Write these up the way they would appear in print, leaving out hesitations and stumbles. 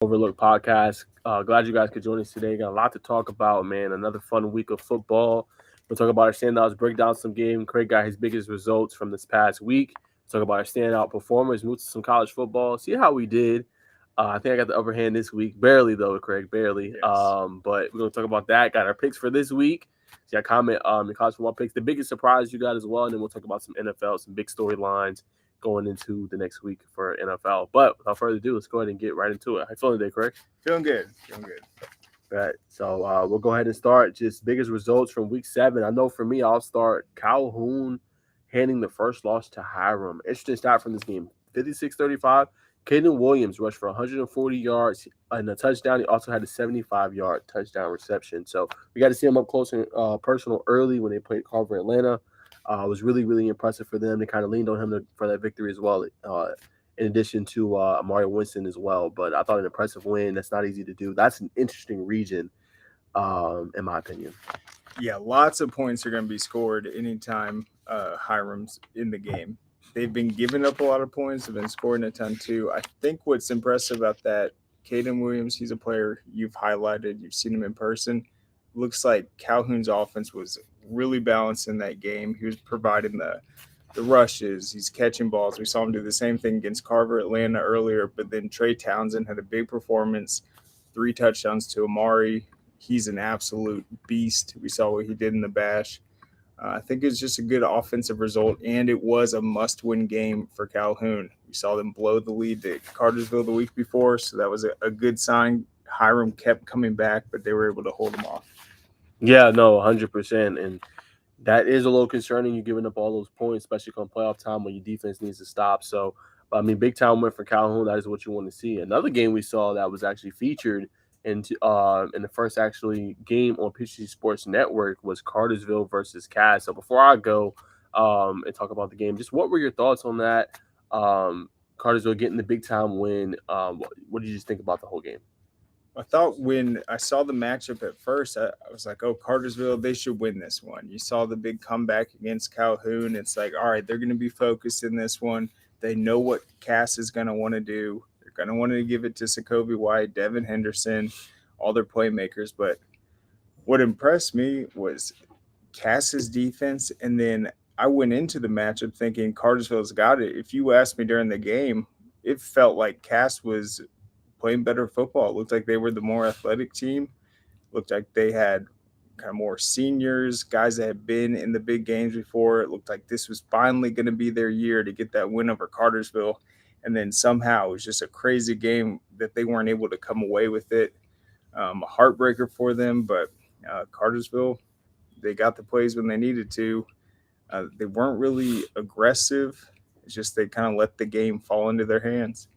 Overlook podcast. Glad you guys could join us today. Got a lot to talk about, man. Another fun week of football. We'll talk about our standouts, break down some game. Craig got his biggest results from this past week. Talk about our standout performers, move to some college football, see how we did. I think I got the upper hand this week. Barely, though, Craig, barely. Yes. But we're going to talk about that. Got our picks for this week. So, yeah, comment your college football picks. The biggest surprise you got as well. And then we'll talk about some NFL, some big storylines going into the next week for NFL. But without further ado, let's go ahead and get right into it. How you feeling today, Craig? Feeling good. Feeling good. Right. So we'll go ahead and start. Just biggest results from week 7. I know for me, I'll start Calhoun handing the first loss to Hiram. Interesting stat from this game. 56-35. Caden Williams rushed for 140 yards and a touchdown. He also had a 75-yard touchdown reception. So we got to see him up close and personal early when they played Carver Atlanta. It was really, really impressive for them. They kind of leaned on him for that victory as well, in addition to Mario Winston as well. But I thought an impressive win. That's not easy to do. That's an interesting region, in my opinion. Yeah, lots of points are going to be scored anytime Hiram's in the game. They've been giving up a lot of points. They've been scoring a ton too. I think what's impressive about that, Caden Williams, he's a player you've highlighted. You've seen him in person. Looks like Calhoun's offense was really balanced in that game. He was providing the rushes. He's catching balls. We saw him do the same thing against Carver Atlanta earlier, but then Trey Townsend had a big performance, 3 touchdowns to Amari. He's an absolute beast. We saw what he did in the Bash. I think it's just a good offensive result, and it was a must-win game for Calhoun. We saw them blow the lead to Cartersville the week before, so that was a good sign. Hiram kept coming back, but they were able to hold him off. Yeah, no, 100%. And that is a little concerning. You're giving up all those points, especially come playoff time when your defense needs to stop. So, I mean, big time win for Calhoun. That is what you want to see. Another game we saw that was actually featured in the first actually game on Peachtree Sports Network was Cartersville versus Cass. So before I go and talk about the game, just what were your thoughts on that? Cartersville getting the big time win. What did you just think about the whole game? I thought when I saw the matchup at first, I was like, oh, Cartersville, they should win this one. You saw the big comeback against Calhoun. It's like, all right, they're going to be focused in this one. They know what Cass is going to want to do. They're going to want to give it to Sokovie White, Devin Henderson, all their playmakers. But what impressed me was Cass's defense. And then I went into the matchup thinking Cartersville's got it. If you asked me during the game, it felt like Cass was playing better football. It looked like they were the more athletic team. Looked like they had kind of more seniors, guys that had been in the big games before. It looked like this was finally going to be their year to get that win over Cartersville. And then somehow it was just a crazy game that they weren't able to come away with it. A heartbreaker for them, but Cartersville, they got the plays when they needed to. They weren't really aggressive. It's just they kind of let the game fall into their hands.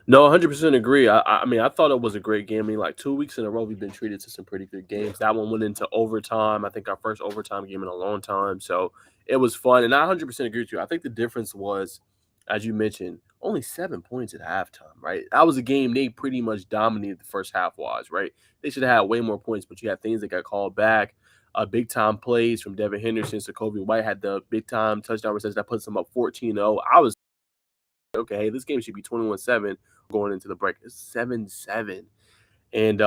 No, 100% agree. I mean, I thought it was a great game. I mean, like 2 weeks in a row, we've been treated to some pretty good games. That one went into overtime. I think our first overtime game in a long time. So it was fun. And I 100% agree with you. I think the difference was, as you mentioned, only 7 points at halftime, right? That was a game they pretty much dominated the first half wise, right? They should have had way more points, but you had things that got called back. Big time plays from Devin Henderson. Sokovie White had the big time touchdown reception that puts them up 14-0. I was okay, hey, this game should be 21-7 going into the break. It's 7-7. And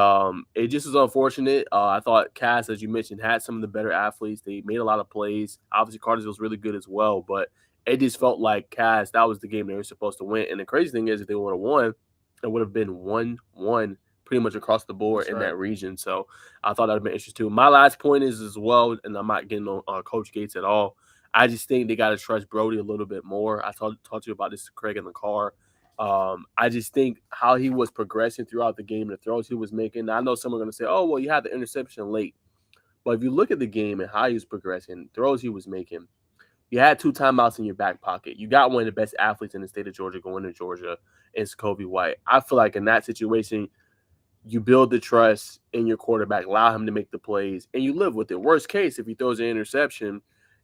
it just was unfortunate. I thought Cass, as you mentioned, had some of the better athletes. They made a lot of plays. Obviously, Cartersville's really good as well, but it just felt like Cass, that was the game they were supposed to win. And the crazy thing is, if they would have won, it would have been 1-1 pretty much across the board in that region. So I thought that would have been interesting too. My last point is as well, and I'm not getting on Coach Gates at all. I just think they got to trust Brody a little bit more. I talked to you about this to Craig in the car. I just think how he was progressing throughout the game, the throws he was making. Now, I know some are going to say, oh, well, you had the interception late. But if you look at the game and how he was progressing, throws he was making, you had 2 timeouts in your back pocket. You got one of the best athletes in the state of Georgia going to Georgia, and Sokovie White. I feel like in that situation, you build the trust in your quarterback, allow him to make the plays, and you live with it. Worst case, if he throws an interception,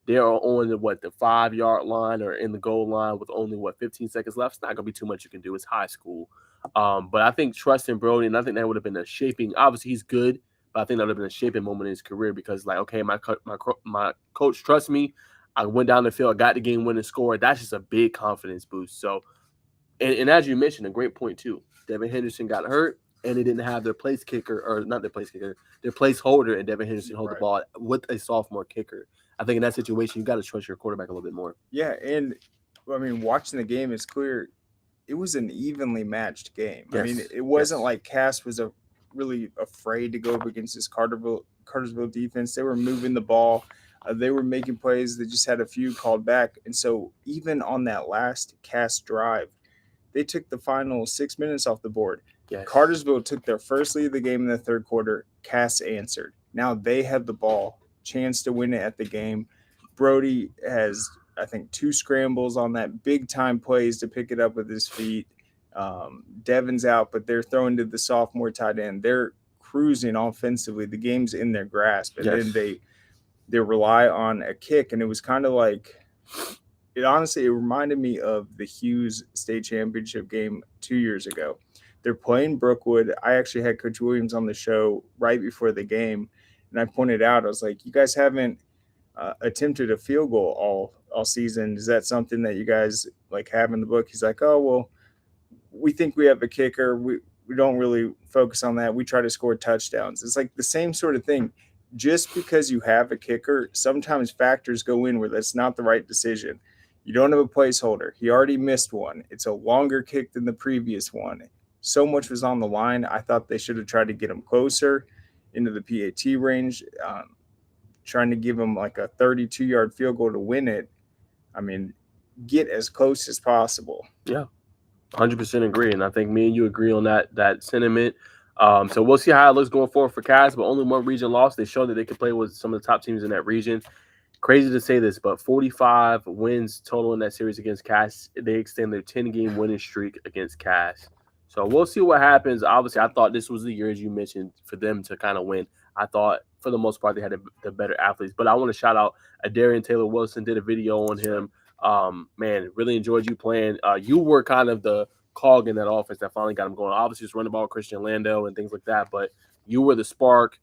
they are on the 5-yard line or in the goal line with only 15 seconds left. It's not gonna be too much you can do. It's high school, but I think trusting Brody, and I think that would have been a shaping. Obviously, he's good, but I think that would have been a shaping moment in his career because, like, okay, my coach trusts me. I went down the field, got the game winning score. That's just a big confidence boost. So, and as you mentioned, a great point too. Devin Henderson got hurt, and they didn't have their place kicker, or not their place kicker, their placeholder, and Devin Henderson hold the ball with a sophomore kicker. I think in that situation, you got to trust your quarterback a little bit more. Yeah, and I mean, watching the game, it's clear it was an evenly matched game. Yes. I mean, it wasn't like Cass was really afraid to go up against this Cartersville defense. They were moving the ball. They were making plays. They just had a few called back. And so even on that last Cass drive, they took the final 6 minutes off the board. Yes. Cartersville took their first lead of the game in the third quarter. Cass answered. Now they had the ball, chance to win it at the game. Brody has, I think, 2 scrambles on that big-time plays to pick it up with his feet. Devin's out, but they're throwing to the sophomore tight end. They're cruising offensively. The game's in their grasp. And then they rely on a kick, and it was kind of like – it reminded me of the Hughes State Championship game 2 years ago. They're playing Brookwood. I actually had Coach Williams on the show right before the game, and I pointed out, I was like, you guys haven't attempted a field goal all season. Is that something that you guys like have in the book? He's like, oh, well, we think we have a kicker. We don't really focus on that. We try to score touchdowns. It's like the same sort of thing. Just because you have a kicker, sometimes factors go in where that's not the right decision. You don't have a placeholder. He already missed one. It's a longer kick than the previous one. So much was on the line. I thought they should have tried to get him closer into the PAT range, trying to give him like a 32-yard field goal to win it. I mean, get as close as possible. Yeah, 100% agree. And I think me and you agree on that sentiment. So we'll see how it looks going forward for Cass, but only one region lost. They showed that they could play with some of the top teams in that region. Crazy to say this, but 45 wins total in that series against Cass. They extend their 10-game winning streak against Cass. So we'll see what happens. Obviously, I thought this was the year, as you mentioned, for them to kind of win. I thought, for the most part, they had the better athletes. But I want to shout out Darian Taylor-Wilson, did a video on him. Man, really enjoyed you playing. You were kind of the cog in that offense that finally got him going. Obviously, just run the ball, Christian Lando and things like that. But you were the spark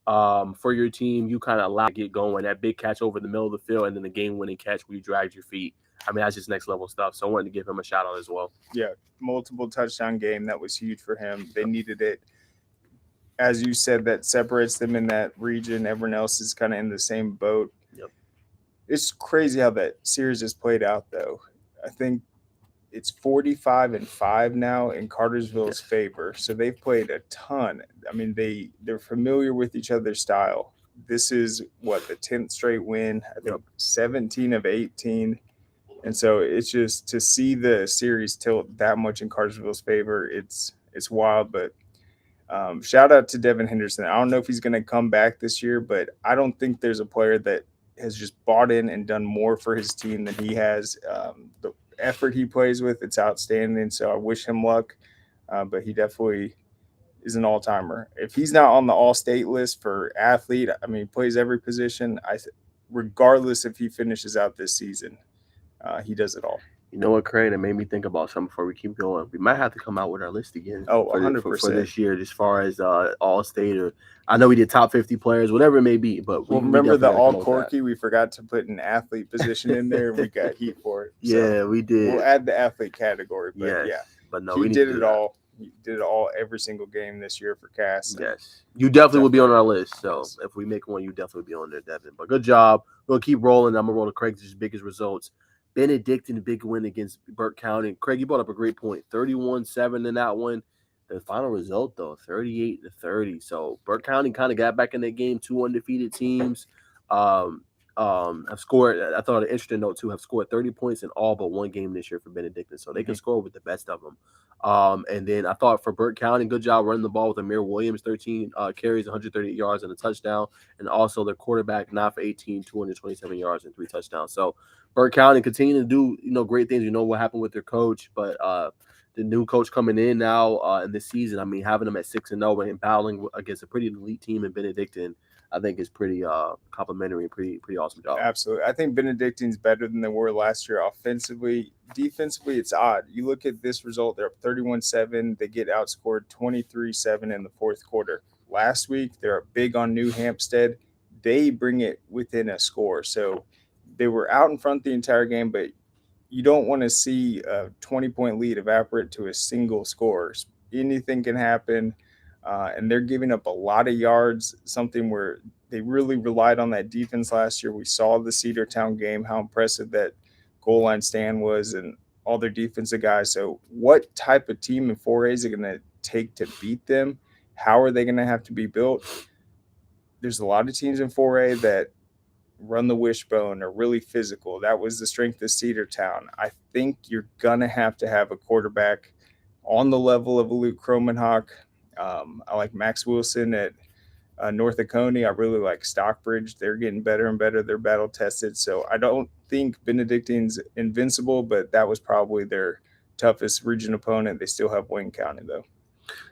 for your team. You kind of allowed to get going. That big catch over the middle of the field, and then the game-winning catch where you dragged your feet. I mean, that's just next level stuff. So I wanted to give him a shout out as well. Yeah, multiple touchdown game. That was huge for him. They needed it. As you said, that separates them in that region. Everyone else is kind of in the same boat. Yep. It's crazy how that series has played out, though. I think it's 45-5 now in Cartersville's favor. So they've played a ton. I mean, they're familiar with each other's style. This is, the 10th straight win. I think 17 of 18. And so it's just to see the series tilt that much in Cartersville's favor, it's wild. But shout out to Devin Henderson. I don't know if he's going to come back this year, but I don't think there's a player that has just bought in and done more for his team than he has. The effort he plays with, it's outstanding. So I wish him luck, but he definitely is an all-timer. If he's not on the all-state list for athlete, I mean, he plays every position. Regardless if he finishes out this season. He does it all. You know what, Craig? It made me think about something before we keep going. We might have to come out with our list again. Oh, 100%. For this year, as far as all-state, or I know we did top 50 players, whatever it may be. But remember the all-Corky? We forgot to put an athlete position in there. We got heat for it. So yeah, we did. We'll add the athlete category. But but no, he did it all. He did it all every single game this year for Cass. Yes. You definitely will be on our list. So if we make one, you definitely be on there, Devin. But good job. We'll keep rolling. I'm going to roll to Craig's biggest results. Benedictine, big win against Burke County. Craig, you brought up a great point. 31-7 in that one. The final result, though, 38-30. So Burke County kind of got back in that game. 2 undefeated teams have scored. I thought an interesting note, too, have scored 30 points in all but one game this year for Benedictine. So they can score with the best of them. And then I thought for Burke County, good job running the ball with Amir Williams, 13 carries, 138 yards and a touchdown. And also their quarterback, 9 for 18, 227 yards and 3 touchdowns. So Burke County continue to do, great things. You know what happened with their coach, but the new coach coming in now in this season, I mean, having them at 6-0 and battling against a pretty elite team in Benedictine, I think is pretty complimentary and pretty awesome job. Absolutely. I think Benedictine's better than they were last year offensively. Defensively, it's odd. You look at this result, they're up 31-7. They get outscored 23-7 in the fourth quarter. Last week, they're big on New Hampstead. They bring it within a score. So they were out in front the entire game, but you don't want to see a 20-point lead evaporate to a single score. Anything can happen, and they're giving up a lot of yards, something where they really relied on that defense last year. We saw the Cedartown game, how impressive that goal line stand was, and all their defensive guys. So, what type of team in 4A is it going to take to beat them? How are they going to have to be built? There's a lot of teams in 4A that run the wishbone, are really physical. That was the strength of Cedartown. I think you're gonna have to have a quarterback on the level of a Luke Cromenhawk. I like Max Wilson at North Oconee. I really like Stockbridge. They're getting better and better. They're battle tested. So I don't think Benedictine's invincible, but that was probably their toughest region opponent. They still have Wayne County though.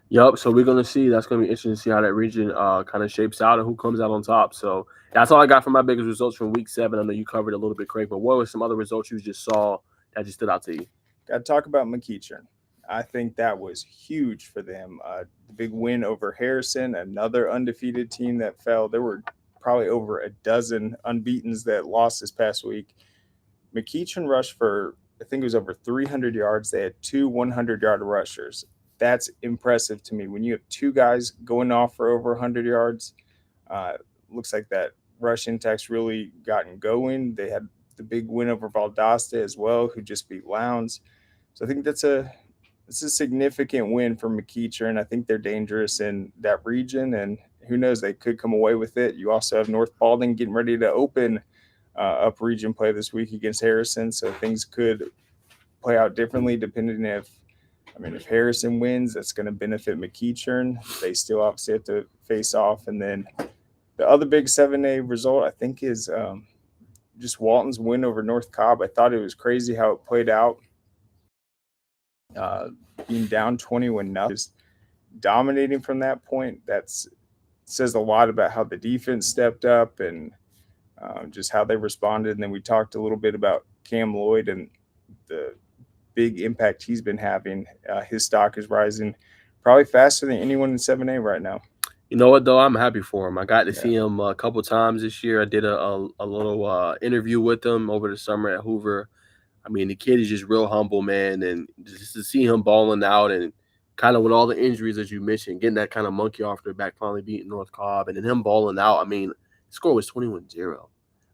Yep. So we're gonna see. That's gonna be interesting to see how that region kind of shapes out and who comes out on top. So that's all I got for my biggest results from week 7. I know you covered a little bit, Craig, but what were some other results you just saw that just stood out to you? Got to talk about McEachern. I think that was huge for them. The big win over Harrison, another undefeated team that fell. There were probably over a dozen unbeatens that lost this past week. McEachern rushed for, I think it was over 300 yards. They had 2 100-yard rushers. That's impressive to me. When you have 2 guys going off for over 100 yards, uh, looks like that rush intax really gotten going. They had the big win over Valdosta as well, who just beat Lowndes. So I think that's a significant win for McEachern. I think they're dangerous in that region, and who knows, they could come away with it. You also have North Baldwin getting ready to open up region play this week against Harrison, so things could play out differently depending if Harrison wins, that's going to benefit McEachern. They still obviously have to face off, and then the other big 7A result I think is just Walton's win over North Cobb. I thought it was crazy how it played out. Being down 21-0, just dominating from that point. That's says a lot about how the defense stepped up and just how they responded. And then we talked a little bit about Cam Lloyd and the big impact he's been having. His stock is rising probably faster than anyone in 7A right now. You know what, though? I'm happy for him. I got to see him a couple times this year. I did a little interview with him over the summer at Hoover. I mean, the kid is just real humble, man. And just to see him balling out and kind of with all the injuries, as you mentioned, getting that kind of monkey off their back, finally beating North Cobb, and then him balling out. I mean, the score was 21-0. I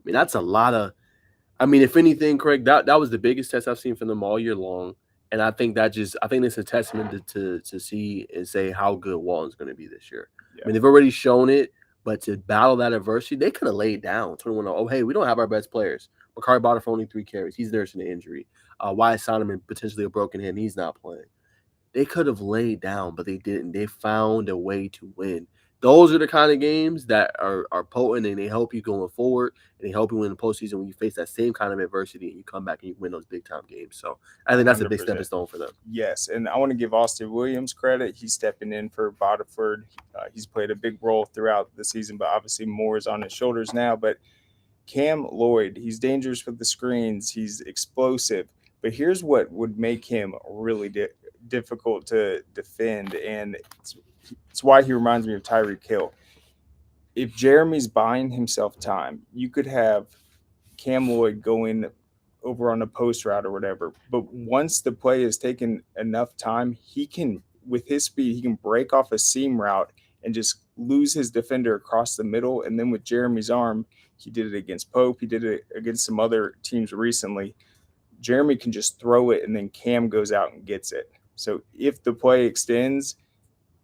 mean, that's a lot of – I mean, if anything, Craig, that was the biggest test I've seen from them all year long. And I think it's a testament to see and say how good Walton's going to be this year. Yeah. I mean, they've already shown it, but to battle that adversity, they could have laid down 21-0. Oh, hey, we don't have our best players. Makari Botter for only 3 carries. He's nursing an injury. Wyatt Saalim potentially a broken hand. He's not playing. They could have laid down, but they didn't. They found a way to win. Those are the kind of games that are potent, and they help you going forward, and they help you win the postseason when you face that same kind of adversity and you come back and you win those big-time games. So I think that's 100%. A big stepping stone for them. Yes, and I want to give Austin Williams credit. He's stepping in for Boterford. He's played a big role throughout the season, but obviously more is on his shoulders now. But Cam Lloyd, he's dangerous with the screens. He's explosive. But here's what would make him really difficult to defend, and it's why he reminds me of Tyreek Hill. If Jeremy's buying himself time, you could have Cam Lloyd going over on a post route or whatever. But once the play has taken enough time, he can, with his speed, he can break off a seam route and just lose his defender across the middle. And then with Jeremy's arm, he did it against Pope. He did it against some other teams recently. Jeremy can just throw it, and then Cam goes out and gets it. So if the play extends,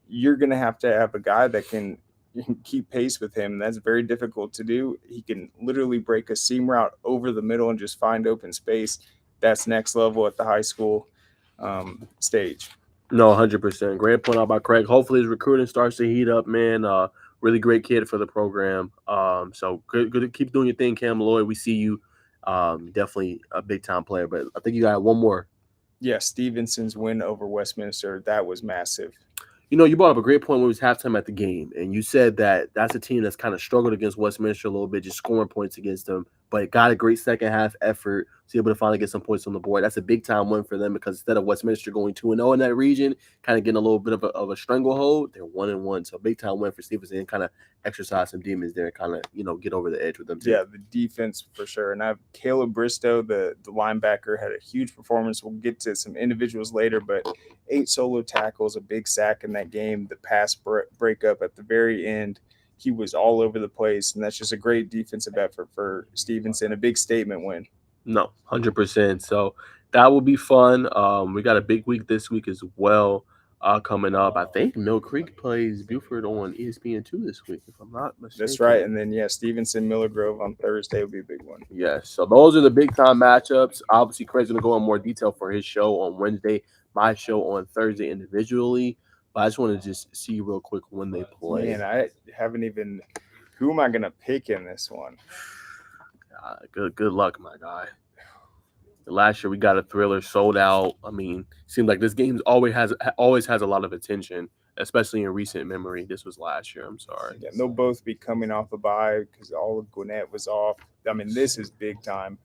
you're going to have a guy that can keep pace with him. That's very difficult to do. He can literally break a seam route over the middle and just find open space. That's next level at the high school stage. No, 100%. Great point out by Craig. Hopefully his recruiting starts to heat up, man. Really great kid for the program. So good to keep doing your thing, Cam Lloyd. We see you. Definitely a big-time player. But I think you got one more. Yeah, Stevenson's win over Westminster. That was massive. You know, you brought up a great point when it was halftime at the game, and you said that that's a team that's kind of struggled against Westminster a little bit, just scoring points against them, but it got a great second half effort was able to finally get some points on the board. That's a big time win for them because instead of Westminster going 2-0 in that region, kind of getting a little bit of a stranglehold, they're 1-1. So big time win for Stevenson and kind of exercise some demons there and kind of get over the edge with them too. Yeah, the defense for sure. And Caleb Bristow, the linebacker, had a huge performance. We'll get to some individuals later, but 8 solo tackles, a big sack in that game, the pass breakup at the very end. He was all over the place, and that's just a great defensive effort for Stevenson, a big statement win. No, 100%. So that will be fun. We got a big week this week as well coming up. I think Mill Creek plays Buford on ESPN2 this week, if I'm not mistaken. That's right. And then, Stevenson, Miller Grove on Thursday will be a big one. Yes. So those are the big time matchups. Obviously, Craig's going to go in more detail for his show on Wednesday, my show on Thursday individually. But I just want to just see real quick when they play. Man, I haven't even – who am I going to pick in this one? Good luck, my guy. Last year we got a thriller, sold out. I mean, seems like this game always has a lot of attention, especially in recent memory. This was last year. I'm sorry. Yeah, they'll both be coming off a bye because all of Gwinnett was off. I mean, this is big time.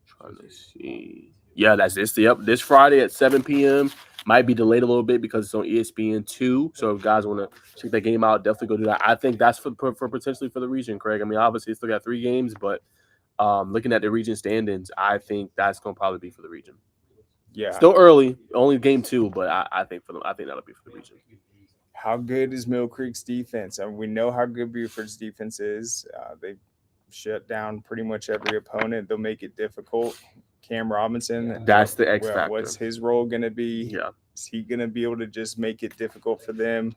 Trying to see. Yeah, that's this. Yep, this Friday at 7 p.m. Might be delayed a little bit because it's on ESPN2. So if guys want to check that game out, definitely go do that. I think that's for potentially for the region, Craig. I mean, obviously it's still got 3 games, but looking at the region standings, I think that's going to probably be for the region. Yeah, still early, only game 2, but I think that'll be for the region. How good is Mill Creek's defense? I mean, we know how good Buford's defense is. They shut down pretty much every opponent. They'll make it difficult. Cam Robinson, that's the X factor. What's his role going to be? Yeah, is he going to be able to just make it difficult for them?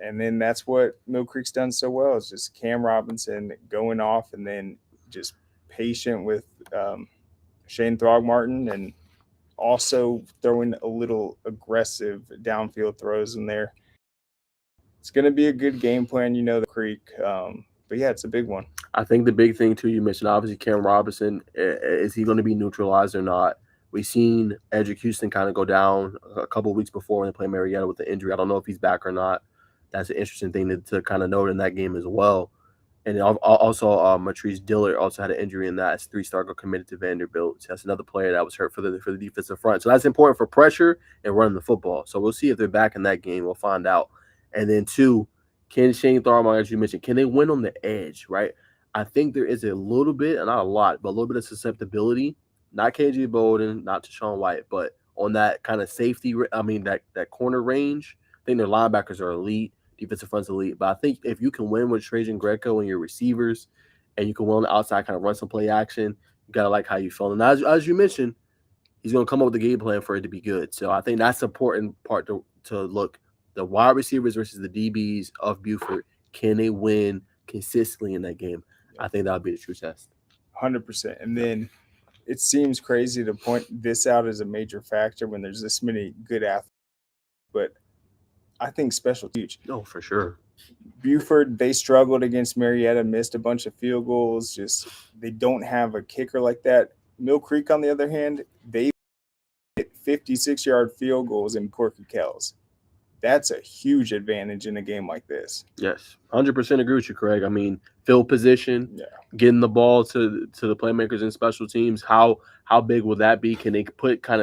And then that's what Mill Creek's done so well. Is just Cam Robinson going off and then just patient with Shane Throgmartin and also throwing a little aggressive downfield throws in there. It's going to be a good game plan, the Creek. But yeah, it's a big one. I think the big thing too, you mentioned obviously Cam Robinson. Is he going to be neutralized or not? We've seen Edric Houston kind of go down a couple of weeks before when they played Marietta with the injury. I don't know if he's back or not. That's an interesting thing to kind of note in that game as well. And also, Matrice Dillard also had an injury in that. As 3-star go committed to Vanderbilt. So that's another player that was hurt for the defensive front. So that's important for pressure and running the football. So we'll see if they're back in that game. We'll find out. And then 2, can Shane Throgmartin, as you mentioned, can they win on the edge, right? I think there is a little bit, and not a lot, but a little bit of susceptibility. Not KJ Bolden, not Deshaun White, but on that kind of safety, that corner range. I think their linebackers are elite. Defensive front's elite. But I think if you can win with Trajan Greco and your receivers and you can win on the outside, kind of run some play action, you got to like how you feel. And as you mentioned, he's going to come up with a game plan for it to be good. So I think that's the important part to look. The wide receivers versus the DBs of Buford, can they win consistently in that game? I think that would be the true test. 100%. And then it seems crazy to point this out as a major factor when there's this many good athletes. But I think special huge. Oh, for sure. Buford, they struggled against Marietta, missed a bunch of field goals. Just they don't have a kicker like that. Mill Creek, on the other hand, they hit 56-yard field goals in Corky Kells. That's a huge advantage in a game like this. Yes, 100% agree with you, Craig. I mean, field position, getting the ball to the playmakers in special teams. How big will that be? Can they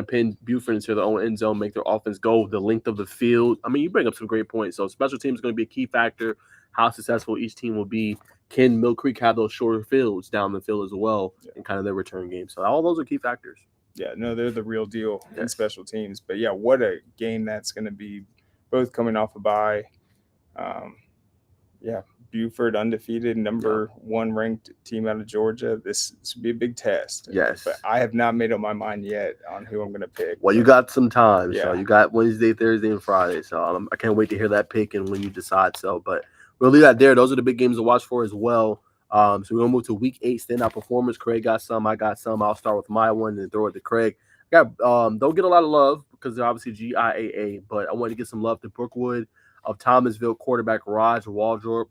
pin Buford into their own end zone, make their offense go the length of the field? I mean, you bring up some great points. So special teams is going to be a key factor. How successful each team will be. Can Mill Creek have those shorter fields down the field as well in kind of their return game? So all those are key factors. Yeah, no, they're the real deal in special teams. But yeah, what a game that's going to be. Both coming off a bye. Buford undefeated, number 1 ranked team out of Georgia. This would be a big test. Yes. But I have not made up my mind yet on who I'm going to pick. Well, you got some time. Yeah. So you got Wednesday, Thursday, and Friday. So I can't wait to hear that pick and when you decide so. But we'll leave that there. Those are the big games to watch for as well. So we're going to move to Week 8 Standout Performers. Craig got some. I got some. I'll start with my one and throw it to Craig. Don't get a lot of love because they're obviously GIAA, but I wanted to get some love to Brookwood of Thomasville quarterback Raj Waldrop.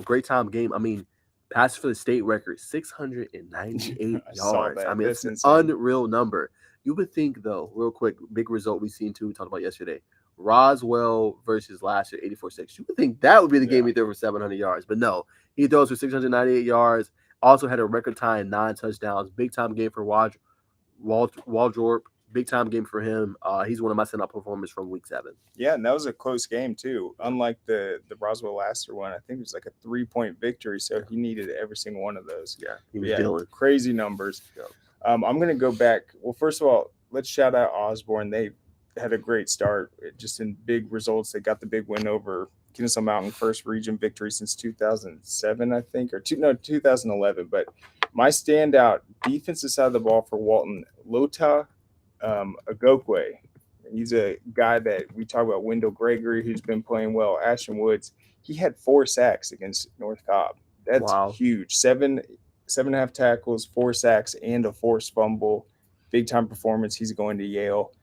Great time game. I mean, passes for the state record, 698 yards. I mean, it's an unreal number. You would think, though, real quick, big result we've seen too, we talked about yesterday. Roswell versus last year, 84-6. You would think that would be the game he threw for 700 yards, but no. He throws for 698 yards. Also had a record tying 9 touchdowns. Big time game for Waldrop. Big time game for him. He's one of my standout performers from week 7. Yeah, and that was a close game too. Unlike the Roswell Laster one, I think it was like a 3-point victory, so he needed every single one of those. Yeah, he was dealing. Crazy numbers. Yeah. I'm gonna go back. Well, first of all, let's shout out Osborne. They had a great start, just in big results. They got the big win over Kennesaw Mountain, first region victory since 2007, I think, 2011. But my standout defensive side of the ball for Walton, Lota Agokwe. He's a guy that we talk about, Wendell Gregory, who's been playing well. Ashton Woods, he had 4 sacks against North Cobb. That's huge. 7.5 tackles, 4 sacks, and a forced fumble. Big time performance. He's going to Yale.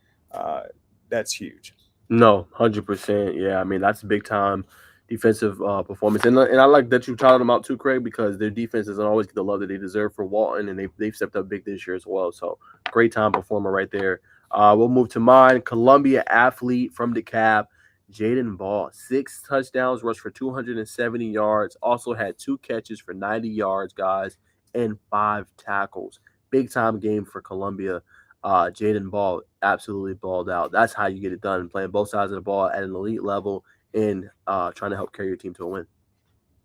That's huge. No, 100%. Yeah, I mean that's big time defensive performance, and I like that you shouted them out too, Craig, because their defense doesn't always get the love that they deserve for Walton, and they've stepped up big this year as well. So great time performer right there. We'll move to mine. Columbia athlete from DeKalb, Jaden Ball, 6 touchdowns, rushed for 270 yards. Also had 2 catches for 90 yards, guys, and 5 tackles. Big time game for Columbia. Jaden Ball absolutely balled out. That's how you get it done, playing both sides of the ball at an elite level and trying to help carry your team to a win.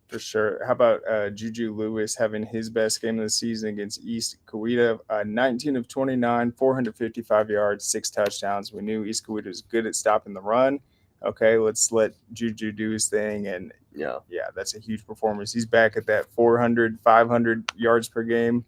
For sure. How about Juju Lewis having his best game of the season against East Coweta? 19 of 29, 455 yards, 6 touchdowns. We knew East Coweta was good at stopping the run. Okay, let's let Juju do his thing. And yeah, that's a huge performance. He's back at that 400, 500 yards per game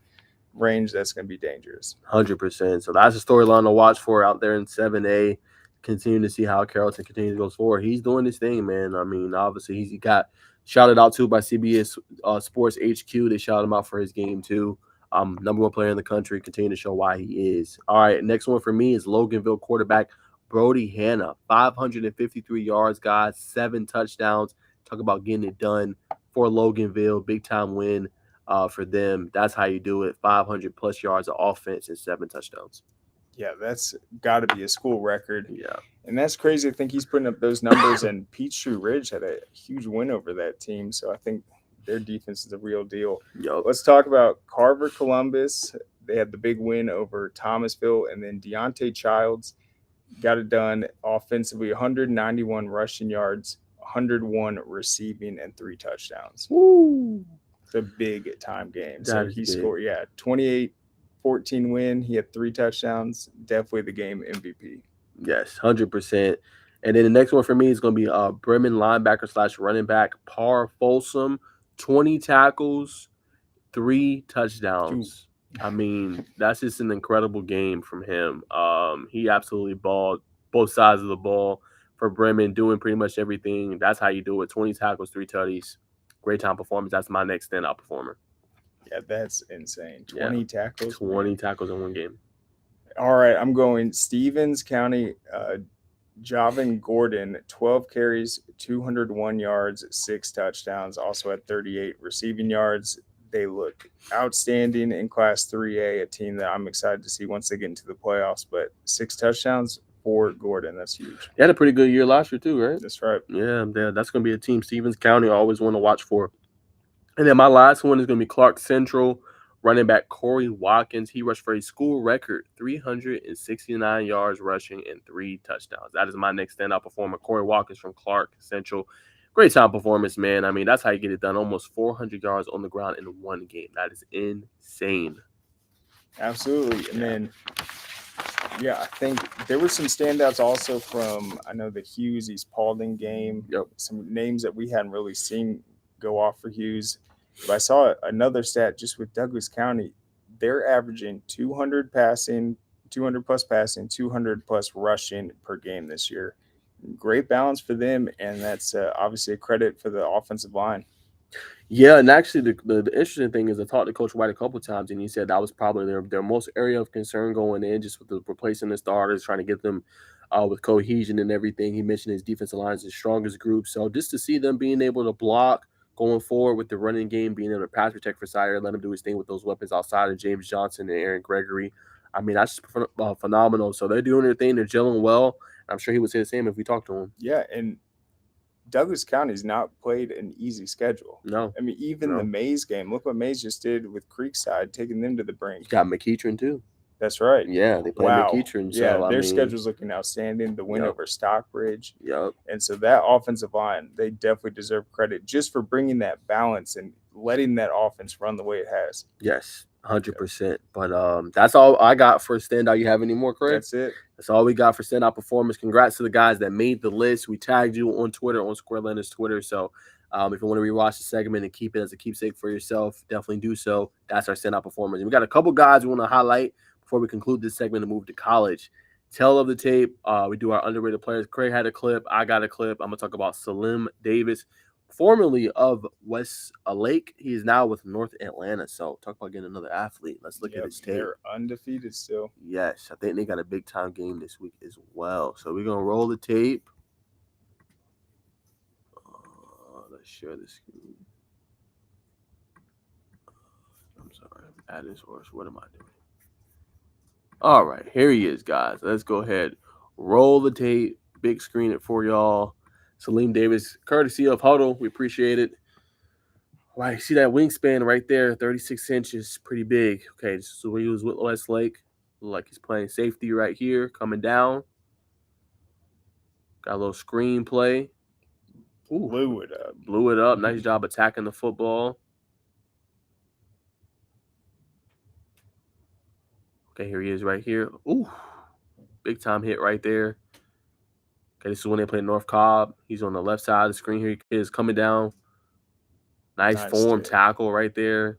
range. That's going to be dangerous. 100%. So that's a storyline to watch for out there in 7A. Continue to see how Carrollton continues to go forward. He's doing his thing, man. I mean, obviously he got shouted out too by CBS Sports HQ. They shouted him out for his game too. Number 1 player in the country. Continue to show why he is. All right, next one for me is Loganville quarterback Brody Hanna. 553 yards, guys. 7 touchdowns. Talk about getting it done for Loganville. Big time win for them. That's how you do it. 500 plus yards of offense and 7 touchdowns. Yeah, that's got to be a school record. Yeah. And that's crazy. I think he's putting up those numbers, and Peachtree Ridge had a huge win over that team. So I think their defense is a real deal. Yep. Let's talk about Carver Columbus. They had the big win over Thomasville, and then Deontay Childs got it done offensively. 191 rushing yards, 101 receiving, and 3 touchdowns. Woo! It's a big time game. So he scored, 28-14 win. He had 3 touchdowns. Definitely the game MVP. Yes, 100%. And then the next one for me is going to be Bremen linebacker / running back Par Folsom, 20 tackles, 3 touchdowns. I mean, that's just an incredible game from him. He absolutely balled both sides of the ball for Bremen, doing pretty much everything. That's how you do it. 20 tackles, 3 tutties. Great time performance. That's my next standout performer. Yeah, that's insane. 20 tackles. 20 tackles in one game. All right, I'm going Stevens County. Javin Gordon, 12 carries, 201 yards, 6 touchdowns. Also had 38 receiving yards. They look outstanding in Class 3A, a team that I'm excited to see once they get into the playoffs. But 6 touchdowns for Gordon. That's huge. He had a pretty good year last year too, right? That's right. Yeah, that's going to be a team Stevens County always want to watch for. And then my last one is going to be Clark Central running back Corey Watkins. He rushed for a school record 369 yards rushing and 3 touchdowns. That is my next standout performer, Corey Watkins from Clark Central. Great time performance, man. I mean, that's how you get it done. Almost 400 yards on the ground in one game. That is insane. Absolutely. And then, I think there were some standouts also from, I know the Hughes East Paulding game. Yep. Some names that we hadn't really seen go off for Hughes. But I saw another stat just with Douglas County. They're averaging 200 plus passing, 200 plus rushing per game this year. Great balance for them, and that's obviously a credit for the offensive line. Yeah, and actually the interesting thing is I talked to Coach White a couple of times, and he said that was probably their most area of concern going in, just with the replacing the starters, trying to get them with cohesion and everything. He mentioned his defensive line is his strongest group. So just to see them being able to block going forward with the running game, being able to pass protect for Sire, let him do his thing with those weapons outside of James Johnson and Aaron Gregory. I mean, that's just phenomenal. So they're doing their thing. They're gelling well. I'm sure he would say the same if we talked to him. Yeah, and Douglas County's not played an easy schedule. No. I mean, even the Mays game. Look what Mays just did with Creekside, taking them to the brink. You got McEachern too. That's right. Yeah, they play McEachern. So, yeah, their schedule's looking outstanding. The win over Stockbridge. Yep. And so that offensive line, they definitely deserve credit just for bringing that balance and letting that offense run the way it has. Yes, 100%. But that's all I got for Standout. You have any more, Craig? That's it. That's all we got for Standout Performers. Congrats to the guys that made the list. We tagged you on Twitter, on Squarelanders Twitter. So if you want to rewatch the segment and keep it as a keepsake for yourself, definitely do so. That's our Standout Performers. And we got a couple guys we want to highlight before we conclude this segment and move to college. Tale of the tape. We do our underrated players. Craig had a clip. I got a clip. I'm going to talk about Saalim Davis, formerly of West Lake. He is now with North Atlanta. So talk about getting another athlete. Let's look at his tape. They're undefeated still. Yes, I think they got a big-time game this week as well. So we're going to roll the tape. Let's share the screen. I'm sorry. Add this horse. What am I doing? All right, here he is, guys. Let's go ahead. Roll the tape. Big screen it for y'all. Saalim Davis, courtesy of Huddle. We appreciate it. All right, see that wingspan right there, 36 inches, pretty big. Okay, this is what he was with Westlake. Look like he's playing safety right here, coming down. Got a little screen play. Ooh, blew it up. Blew it up. Nice job attacking the football. Okay, here he is right here. Ooh, big time hit right there. Okay, this is when they play North Cobb. He's on the left side of the screen here. He is coming down. Nice form tackle right there.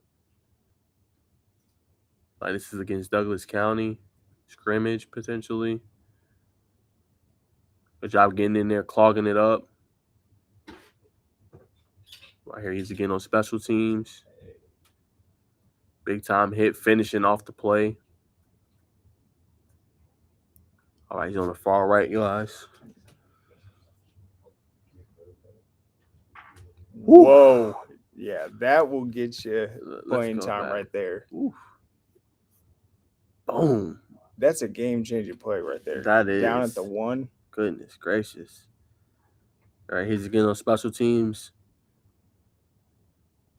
Like this is against Douglas County. Scrimmage, potentially. Good job getting in there, clogging it up. Right here, he's again on special teams. Big time hit, finishing off the play. All right, he's on the far right, guys. Whoa. Yeah, that will get you playing time right there. Oof. Boom. That's a game-changing play right there. That is. Down at the 1. Goodness gracious. All right, he's again on special teams.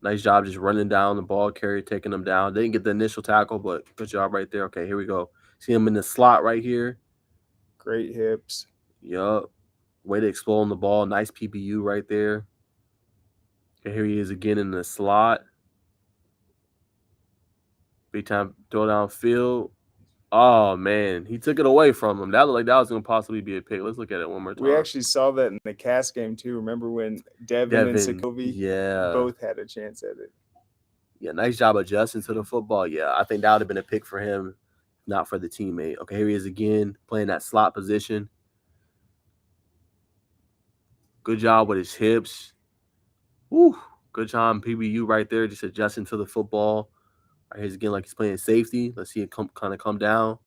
Nice job just running down the ball carrier, taking them down. Didn't get the initial tackle, but good job right there. Okay, here we go. See him in the slot right here. Great hips. Yup. Way to explode on the ball. Nice PBU right there. Okay, here he is again in the slot. Big time throw downfield. Oh, man. He took it away from him. That looked like that was going to possibly be a pick. Let's look at it one more time. We actually saw that in the Cass game, too. Remember when Devin and Segovia both had a chance at it? Yeah, nice job adjusting to the football. Yeah, I think that would have been a pick for him, not for the teammate. Okay, here he is again, playing that slot position. Good job with his hips. Woo, good job, PBU right there, just adjusting to the football. Right, here's again like he's playing safety. Let's see it kind of come down.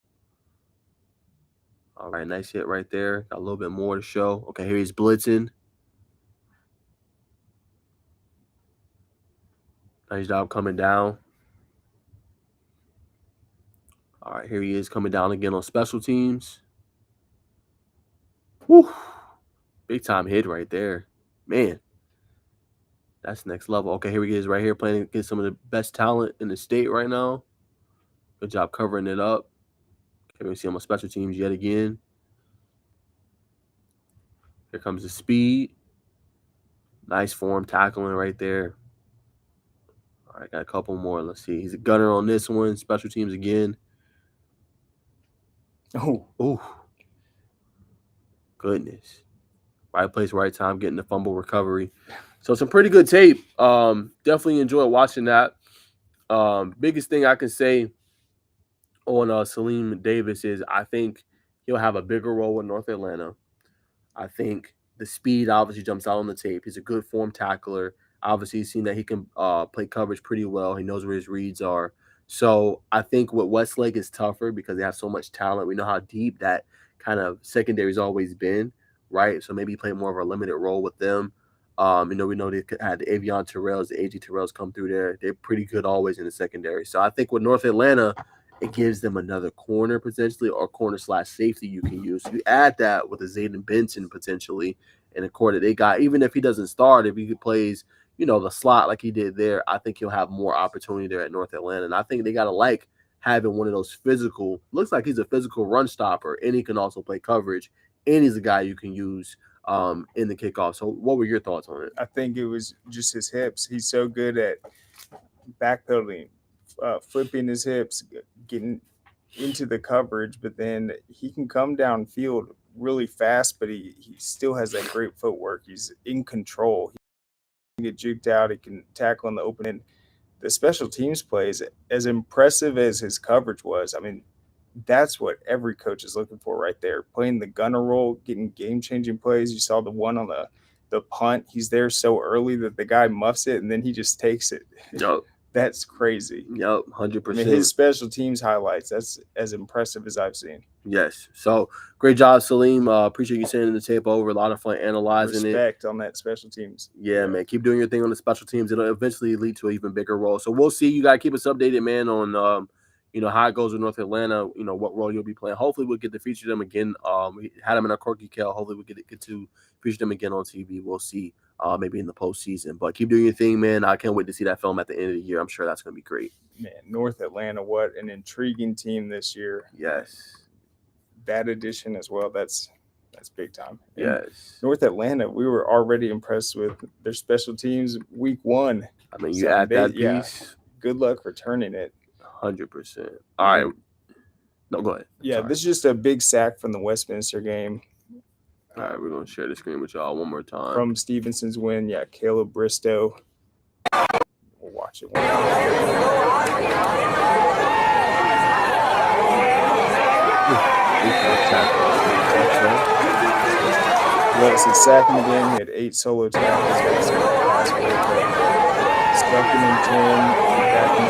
All right, nice hit right there. Got a little bit more to show. Okay, here he's blitzing. Nice job coming down. All right, here he is coming down again on special teams. Woo! Big time hit right there. Man, that's next level. Okay, here he is right here playing against some of the best talent in the state right now. Good job covering it up. Okay, we see him on special teams yet again. Here comes the speed. Nice form tackling right there. All right, got a couple more. Let's see. He's a gunner on this one. Special teams again. Oh. Goodness. Right place, right time, getting the fumble recovery. So some pretty good tape. Definitely enjoyed watching that. Biggest thing I can say on Saalim Davis is I think he'll have a bigger role with North Atlanta. I think the speed obviously jumps out on the tape. He's a good form tackler. Obviously, he's seen that he can play coverage pretty well. He knows where his reads are. So I think with Westlake is tougher because they have so much talent. We know how deep that kind of secondary's always been, right? So maybe play more of a limited role with them. We know they had the Avion Terrells, the AG Terrells come through there. They're pretty good always in the secondary. So I think with North Atlanta, it gives them another corner potentially or corner/safety you can use. So you add that with a Zayden Benson potentially, and the core that they got. Even if he doesn't start, if he plays, the slot like he did there, I think he'll have more opportunity there at North Atlanta. And I think they got to like having one of those physical, looks like he's a physical run stopper, and he can also play coverage, and he's a guy you can use in the kickoff. So what were your thoughts on it? I think it was just his hips. He's so good at backpedaling, flipping his hips, getting into the coverage, but then he can come downfield really fast, but he still has that great footwork. He's in control. He can get juked out. He can tackle on the open end. The special teams plays, as impressive as his coverage was, I mean, that's what every coach is looking for right there. Playing the gunner role, getting game-changing plays. You saw the one on the punt. He's there so early that the guy muffs it, and then he just takes it. Yep. That's crazy. Yep, 100%. I mean, his special teams highlights, that's as impressive as I've seen. Yes. So great job, Saalim. Appreciate you sending the tape over. A lot of fun analyzing Respect on that special teams. Yeah, man. Keep doing your thing on the special teams. It'll eventually lead to an even bigger role. So we'll see. You got to keep us updated, man, on how it goes with North Atlanta, what role you'll be playing. Hopefully we'll get to feature them again. We had them in our Corky Kel. Hopefully we'll get to feature them again on TV. We'll see. Maybe in the postseason. But keep doing your thing, man. I can't wait to see that film at the end of the year. I'm sure that's going to be great. Man, North Atlanta, what an intriguing team this year. Yes. That addition as well, that's big time. And yes. North Atlanta, we were already impressed with their special teams week 1. I mean, you add that piece. Yeah, good luck returning it. 100%. All right. No, go ahead. Yeah, this is just a big sack from the Westminster game. All right, we're going to share the screen with y'all one more time. From Stevenson's win, Caleb Bristow. We'll watch it. Well, it's a sack in the game. He had 8 solo tackles. Stuck him in 10. Back in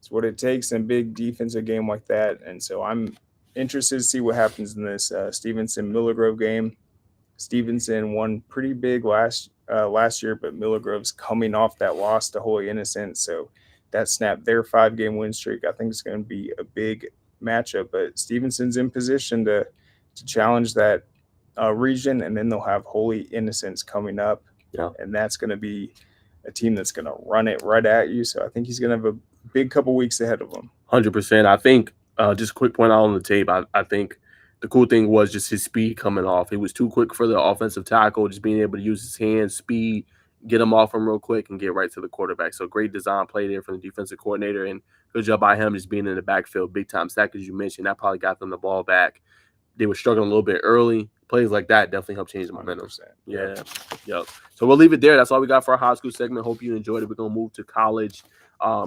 It's what it takes in a big defensive game like that. And so I'm interested to see what happens in this Stevenson-Miller-Grove game. Stevenson won pretty big last year, but Miller-Grove's coming off that loss to Holy Innocents. So that snapped their 5-game win streak. I think it's going to be a big matchup. But Stevenson's in position to challenge that region, and then they'll have Holy Innocents coming up. Yeah. And that's going to be a team that's going to run it right at you. So I think he's going to have a big couple weeks ahead of him. 100%. I think just a quick point out on the tape. I think the cool thing was just his speed coming off. He was too quick for the offensive tackle, just being able to use his hands, speed, get him off him real quick, and get right to the quarterback. So great design play there from the defensive coordinator, and good job by him just being in the backfield. Big time sack, as you mentioned. That probably got them the ball back. They were struggling a little bit early. Plays like that definitely help change the momentum. 100%. Yeah. Yep. So we'll leave it there. That's all we got for our high school segment. Hope you enjoyed it. We're going to move to college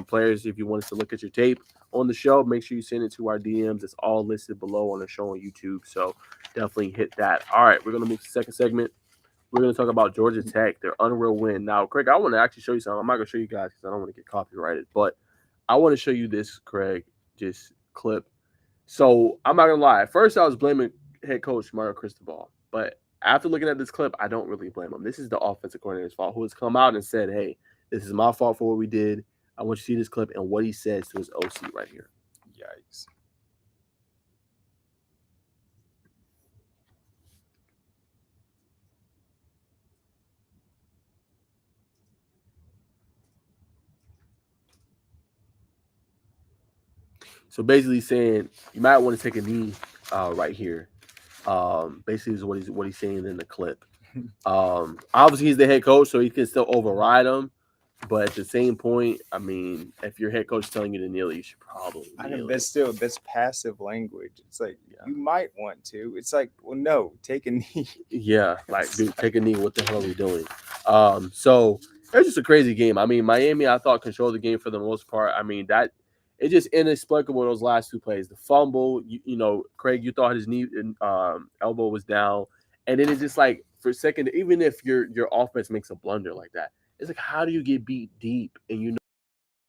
players. If you want us to look at your tape on the show, make sure you send it to our DMs. It's all listed below on the show on YouTube. So definitely hit that. All right. We're going to move to the second segment. We're going to talk about Georgia Tech, their unreal win. Now, Craig, I want to actually show you something. I'm not going to show you guys because I don't want to get copyrighted, but I want to show you this, Craig, just clip. So I'm not going to lie. At first, I was blaming head coach Mario Cristobal, but after looking at this clip, I don't really blame him. This is the offensive coordinator's fault, who has come out and said, hey, this is my fault for what we did. I want you to see this clip and what he says to his OC right here. Yikes. So basically saying you might want to take a knee right here. Basically is what he's saying in the clip. Obviously he's the head coach, so he can still override him. But at the same point, I mean, if your head coach is telling you to kneel, you should probably kneel. That's passive language. It's like, you might want to. It's like, well, no, take a knee. Yeah, like, dude, take a knee. What the hell are we doing? So it was just a crazy game. I mean, Miami, I thought, controlled the game for the most part. I mean, it's just inexplicable, those last 2 plays. The fumble, you know, Craig, you thought his knee and elbow was down. And then it's just like, for a second, even if your offense makes a blunder like that, it's like, how do you get beat deep and you know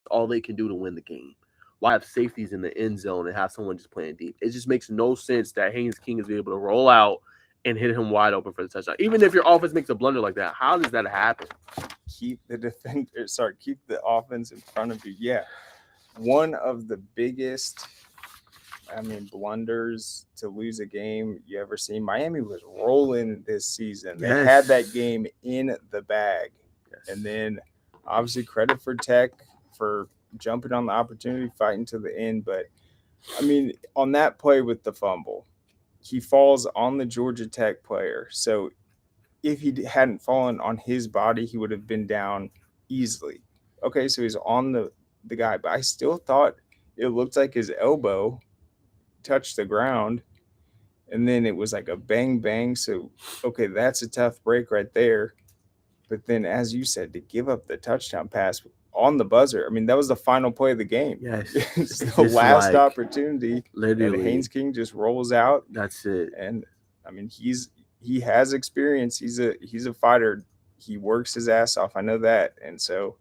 all they can do to win the game? Why have safeties in the end zone and have someone just playing deep? It just makes no sense that Haynes King is able to roll out and hit him wide open for the touchdown. Even if your offense makes a blunder like that, how does that happen? Keep the offense in front of you. Yeah. One of the biggest I mean, blunders to lose a game you ever seen. Miami was rolling this season. They had that game in the bag. Yes. And then obviously credit for Tech for jumping on the opportunity, fighting to the end. But I mean, on that play with the fumble, he falls on the Georgia Tech player. So if he hadn't fallen on his body, he would have been down easily. Okay, so he's on the guy, but I still thought it looked like his elbow touched the ground, and then it was like a bang bang. So okay, that's a tough break right there. But then, as you said, to give up the touchdown pass on the buzzer, I mean, that was the final play of the game. Yes. It's It's the just last like, opportunity, and literally, Haynes King just rolls out. that's it. And I mean, he has experience. He's a fighter. He works his ass off. I know that. And so,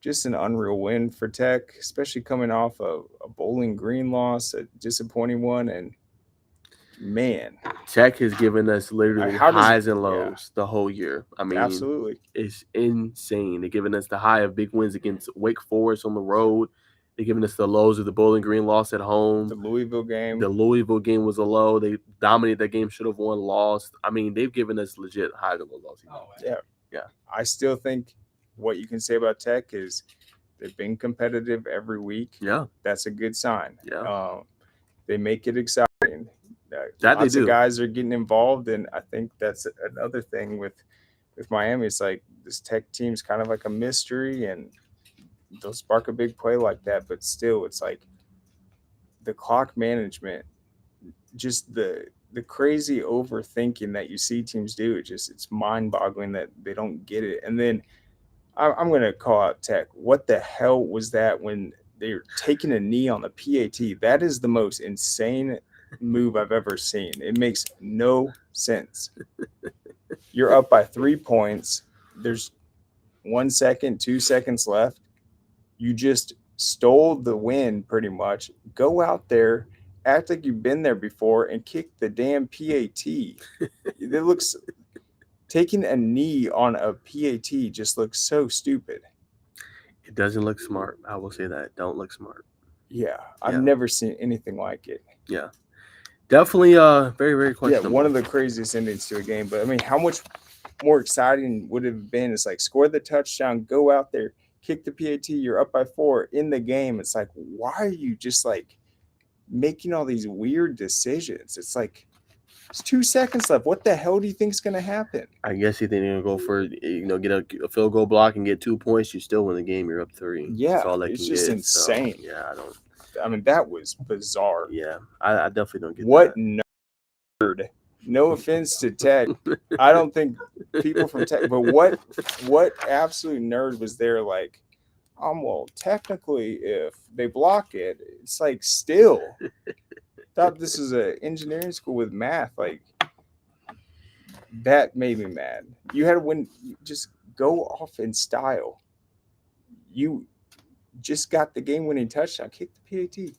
just an unreal win for Tech, especially coming off a Bowling Green loss, a disappointing one. And man, Tech has given us literally how does highs and yeah, lows the whole year. I mean, absolutely. it's insane. They're giving us the high of big wins against Wake Forest on the road. They're giving us the lows of the Bowling Green loss at home. The Louisville game. The Louisville game was a low. They dominated that game, should have won, lost. I mean, they've given us legit highs and lows. Yeah. Yeah. I still think what you can say about Tech is they've been competitive every week. Yeah. That's a good sign. Yeah. They make it exciting. That Lots they do. of guys are getting involved, and I think that's another thing with Miami. It's like this Tech team's kind of like a mystery, and they'll spark a big play like that, but still, it's like the clock management, just the crazy overthinking that you see teams do. It's mind-boggling that they don't get it. And then I'm going to call out Tech. What the hell was that when they're taking a knee on the PAT? That is the most insane move I've ever seen. It makes no sense. You're up by 3 points. There's 1 second, 2 seconds left. You just stole the win pretty much. Go out there, act like you've been there before, and kick the damn PAT. It looks, taking a knee on a PAT just looks so stupid. It doesn't look smart. I will say that. Don't look smart. Yeah, I've never seen anything like it. Yeah. Definitely very, very questionable. Yeah, one of the craziest endings to a game. But I mean, how much more exciting would it have been? It's like score the touchdown, go out there, kick the PAT, you're up by 4 in the game. It's like, why are you just like making all these weird decisions? It's like, it's 2 seconds left. What the hell do you think is going to happen? I guess you think they're going to go for, get a field goal block and get 2 points. You still win the game. You're up 3. Yeah, that's all they it's can just get. insane. So, yeah, I mean, that was bizarre. Yeah, I definitely don't get what that. Nerd. No offense to Tech. I don't think people from Tech, but what absolute nerd was there like, well, technically, if they block it, it's like still. Thought this is an engineering school with math. Like, that made me mad. You had to win. Just go off in style. You just got the game-winning touchdown. Kick the PAT.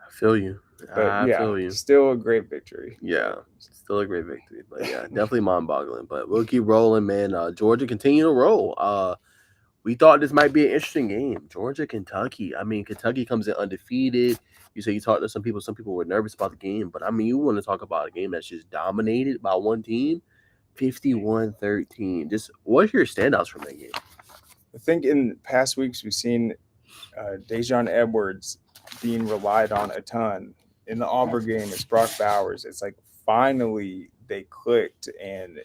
I feel you. But I feel you. Still a great victory. Yeah, still a great victory. But yeah, definitely mind-boggling. But we'll keep rolling, man. Georgia continue to roll. We thought this might be an interesting game. Georgia, Kentucky. I mean, Kentucky comes in undefeated. You say you talked to some people. Some people were nervous about the game. But, I mean, you want to talk about a game that's just dominated by one team, 51-13. Just what's your standouts from that game? I think in past weeks we've seen Dejon Edwards being relied on a ton. In the Auburn game, it's Brock Bowers. It's like finally they clicked. And,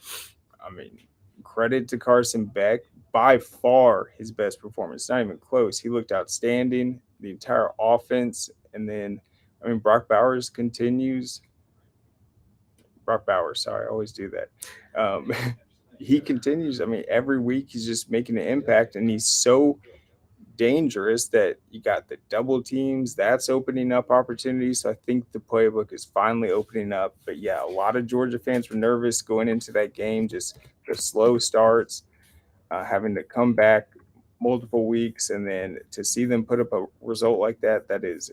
I mean, credit to Carson Beck. By far his best performance. Not even close. He looked outstanding. The entire offense. And then, I mean, Brock Bowers continues. Brock Bowers, sorry, I always do that. He continues. I mean, every week he's just making an impact. And he's so dangerous that you got the double teams. That's opening up opportunities. So I think the playbook is finally opening up. But, yeah, a lot of Georgia fans were nervous going into that game. Just the slow starts. Having to come back multiple weeks, and then to see them put up a result like that, that is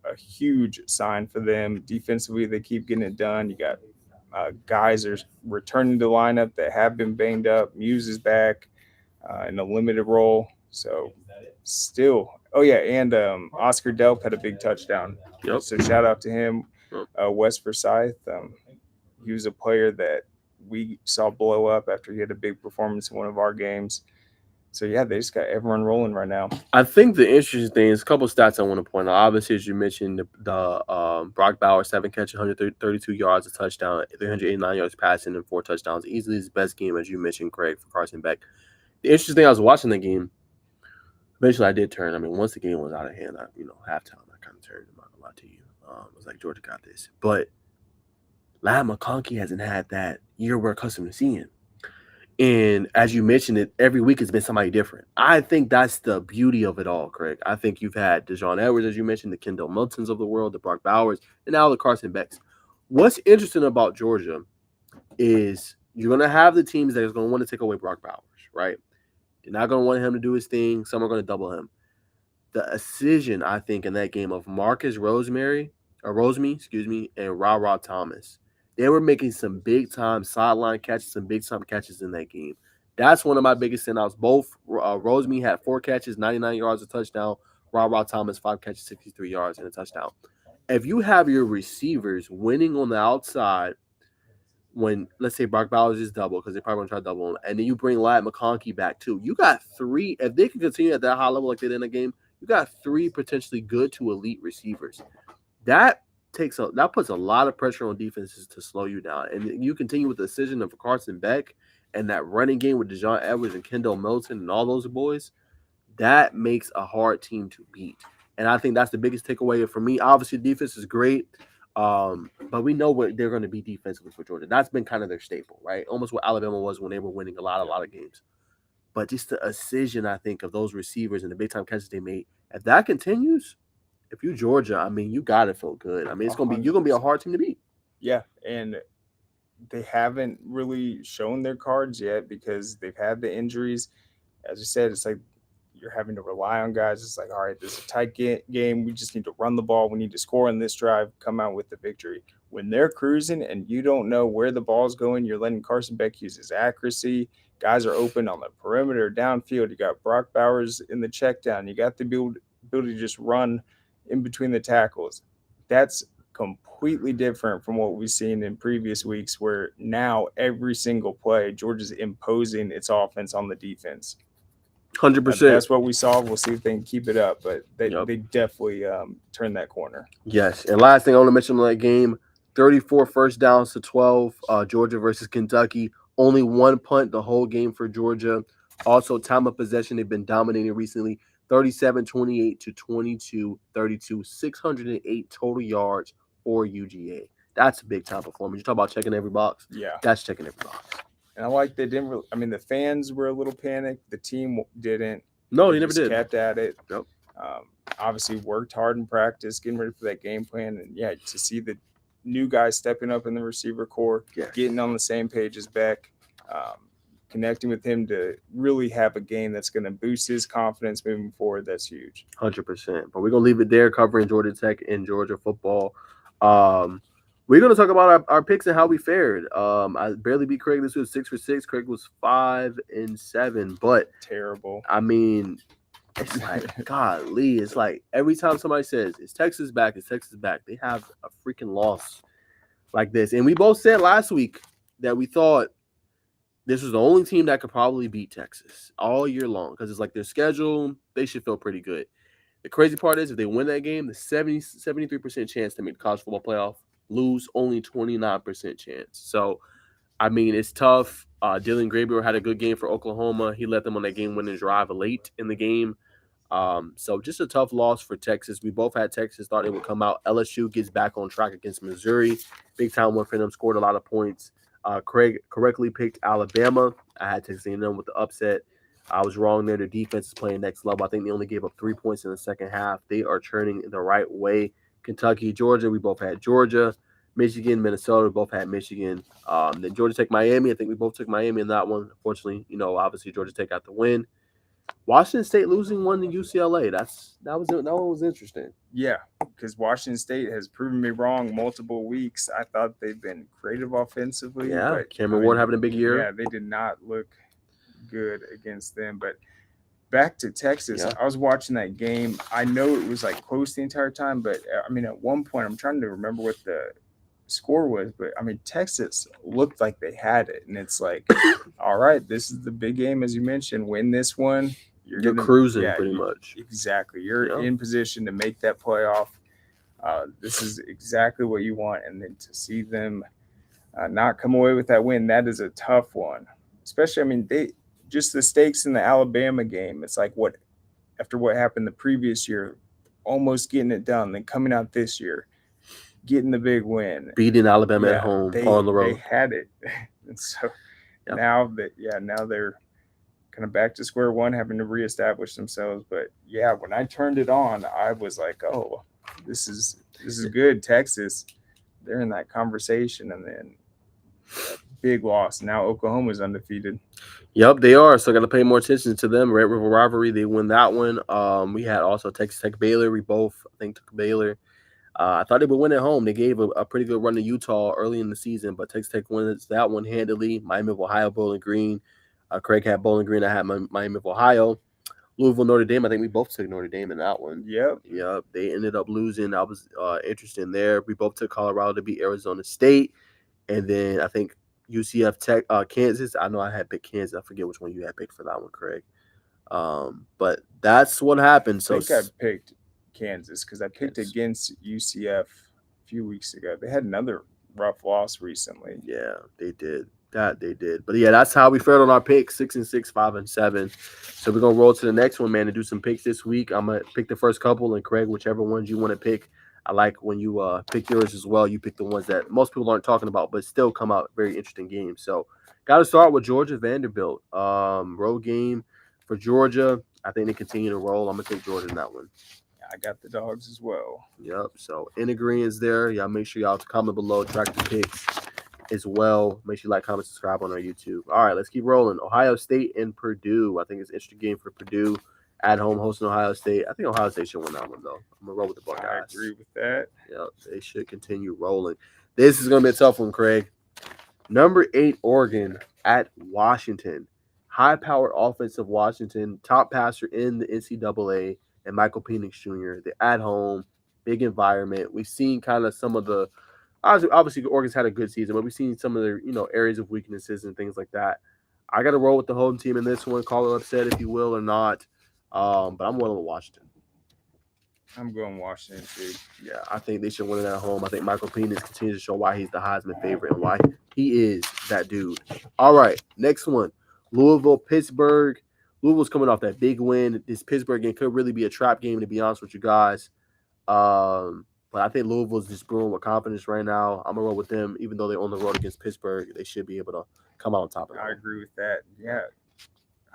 a huge sign for them. Defensively, they keep getting it done. You got guys are returning to lineup that have been banged up. Muse is back in a limited role. So still, oh yeah, and Oscar Delp had a big touchdown. Yep. So shout out to him, Yep. West Forsyth. He was a player that we saw blow up after he had a big performance in one of our games. So yeah, they just got everyone rolling right now. I think the interesting thing is a couple stats I want to point out. Obviously, as you mentioned, the Brock Bowers 7 catches, 132 yards, a touchdown, 389 yards passing, and 4 touchdowns. Easily his best game, as you mentioned, Craig, for Carson Beck. The interesting thing, I was watching the game. Eventually, I did turn. I mean, once the game was out of hand, halftime, I kind of turned. I'm not gonna lie to you. I was like, Georgia got this. But Ladd McConkey hasn't had that year we're accustomed to seeing. And as you mentioned it, every week it's been somebody different. I think that's the beauty of it all, Craig. I think you've had DeJohn Edwards, as you mentioned, the Kendall Miltons of the world, the Brock Bowers, and now the Carson Becks. What's interesting about Georgia is you're going to have the teams that are going to want to take away Brock Bowers, right? They're not going to want him to do his thing. Some are going to double him. The decision, I think, in that game of Marcus Roseme, and Ra Thomas. They were making some big-time sideline catches, some big-time catches in that game. That's one of my biggest standouts. Both Roseme had 4 catches, 99 yards, a touchdown. Ra Thomas, 5 catches, 63 yards, and a touchdown. If you have your receivers winning on the outside when, let's say, Brock Bowers is double, because they probably want to try to double him, and then you bring Ladd McConkey back too, you got 3. If they can continue at that high level like they did in the game, you got 3 potentially good to elite receivers. That puts a lot of pressure on defenses to slow you down. And you continue with the decision of Carson Beck and that running game with DeJohn Edwards and Kendall Milton and all those boys, that makes a hard team to beat. And I think that's the biggest takeaway for me. Obviously, defense is great, but we know what they're going to be defensively for Georgia. That's been kind of their staple, right? Almost what Alabama was when they were winning a lot of games. But just the decision, I think, of those receivers and the big-time catches they made, if that continues, if you Georgia, I mean, you gotta feel good. I mean, you're gonna be a hard team to beat. Yeah, and they haven't really shown their cards yet because they've had the injuries. As you said, it's like you're having to rely on guys. It's like, all right, this is a tight game. We just need to run the ball. We need to score on this drive, come out with the victory. When they're cruising and you don't know where the ball's going, you're letting Carson Beck use his accuracy. Guys are open on the perimeter, downfield. You got Brock Bowers in the check down. You got the ability to just run in between the tackles. That's completely different from what we've seen in previous weeks, where now every single play, Georgia's imposing its offense on the defense. 100%. That's what we saw. We'll see if they can keep it up, but they definitely turned that corner. Yes, and last thing I want to mention on that game, 34 first downs to 12, Georgia versus Kentucky. Only 1 punt the whole game for Georgia. Also, time of possession, they've been dominating recently. 37-28 to 22-32, 608 total yards for UGA. That's a big time performance. You talk about checking every box. Yeah, that's checking every box. And I like they didn't really. I mean, the fans were a little panicked. The team didn't. No, they never did. Kept at it. Yep. Obviously, worked hard in practice, getting ready for that game plan, and yeah, to see the new guys stepping up in the receiver core, getting on the same page as Beck. Connecting with him to really have a game that's going to boost his confidence moving forward. That's huge. 100%. But we're going to leave it there covering Georgia Tech and Georgia football. We're going to talk about our picks and how we fared. I barely beat Craig. This was 6 for 6. Craig was 5-7. But terrible. I mean, it's like, golly. It's like every time somebody says, it's Texas back, they have a freaking loss like this. And we both said last week that we thought this was the only team that could probably beat Texas all year long because it's like their schedule, they should feel pretty good. The crazy part is if they win that game, the 73% chance to make the college football playoff, lose only 29% chance. So, I mean, it's tough. Dylan Graber had a good game for Oklahoma. He led them on that game-winning drive late in the game. So just a tough loss for Texas. We both had Texas, thought it would come out. LSU gets back on track against Missouri. Big time win for them, scored a lot of points. Craig correctly picked Alabama. I had Texas A&M with the upset. I was wrong there. Their defense is playing next level. I think they only gave up 3 points in the second half. They are churning in the right way. Kentucky, Georgia, we both had Georgia. Michigan, Minnesota, we both had Michigan. Then Georgia Tech, Miami. I think we both took Miami in that one. Unfortunately, obviously Georgia Tech got the win. Washington State losing one to UCLA. That one was interesting. Yeah, because Washington State has proven me wrong multiple weeks. I thought they've been creative offensively. Yeah, but, Cameron Ward having a big year. Yeah, they did not look good against them. But back to Texas. Yeah. I was watching that game. I know it was like close the entire time, but I mean, at one point, I'm trying to remember what the score was, but I mean, Texas looked like they had it, and it's like, all right, this is the big game, as you mentioned. Win this one, You're cruising pretty much. Exactly. You're Yeah. in position to make that playoff. This is exactly what you want, and then to see them not come away with that win, that is a tough one. Especially, I mean, they just the stakes in the Alabama game. It's like what after what happened the previous year, almost getting it done, then coming out this year, getting the big win, beating Alabama at home or on the road. They had it, and so now they're kind of back to square one, having to reestablish themselves. But yeah, when I turned it on, I was like, oh, this is good. Texas, they're in that conversation, and then big loss. Now Oklahoma's undefeated. Yep, they are. So got to pay more attention to them. Red River rivalry, they win that one. We had also Texas Tech Baylor. We both, I think, took Baylor. I thought they would win at home. They gave a pretty good run to Utah early in the season, but Texas Tech wins that one handily. Miami of Ohio, Bowling Green. Craig had Bowling Green. I had Miami of Ohio. Louisville, Notre Dame. I think we both took Notre Dame in that one. Yep. They ended up losing. I was interested in there. We both took Colorado to beat Arizona State. And then I think UCF Tech, Kansas. I know I had picked Kansas. I forget which one you had picked for that one, Craig. But that's what happened. So I think I picked Kansas because I picked against UCF a few weeks ago. They had another rough loss recently. Yeah, they did. They did. But yeah, that's how we fared on our picks, 6-6, 5-7. So we're gonna roll to the next one, man, and do some picks this week. I'm gonna pick the first couple, and Craig, whichever ones you want to pick. I like when you pick yours as well. You pick the ones that most people aren't talking about, but still come out very interesting games. So got to start with Georgia Vanderbilt. Road game for Georgia. I think they continue to roll. I'm gonna take Georgia in that one. I got the dogs as well. Yep. So in agreement there. Y'all make sure y'all comment below, track the picks as well. Make sure you like, comment, subscribe on our YouTube. All right, let's keep rolling. Ohio State and Purdue. I think it's an interesting game for Purdue at home hosting Ohio State. I think Ohio State should win that one, though. I'm going to roll with the Buckeyes. I agree with that. Yep, they should continue rolling. This is going to be a tough one, Craig. Number 8, Oregon at Washington. High-powered offensive Washington, top passer in the NCAA, and Michael Penix Jr. They're at home, big environment. We've seen kind of some of the obviously Oregon's had a good season, but we've seen some of their areas of weaknesses and things like that. I got to roll with the home team in this one. Call it upset if you will or not, but I'm rolling with Washington. I'm going Washington too. Yeah, I think they should win it at home. I think Michael Penix continues to show why he's the Heisman favorite and why he is that dude. All right, next one, Louisville, Pittsburgh. Louisville's coming off that big win. This Pittsburgh game could really be a trap game, to be honest with you guys. But I think Louisville's just brewing with confidence right now. I'm going to roll with them. Even though they're on the road against Pittsburgh, they should be able to come out on top of it. I agree with that. Yeah.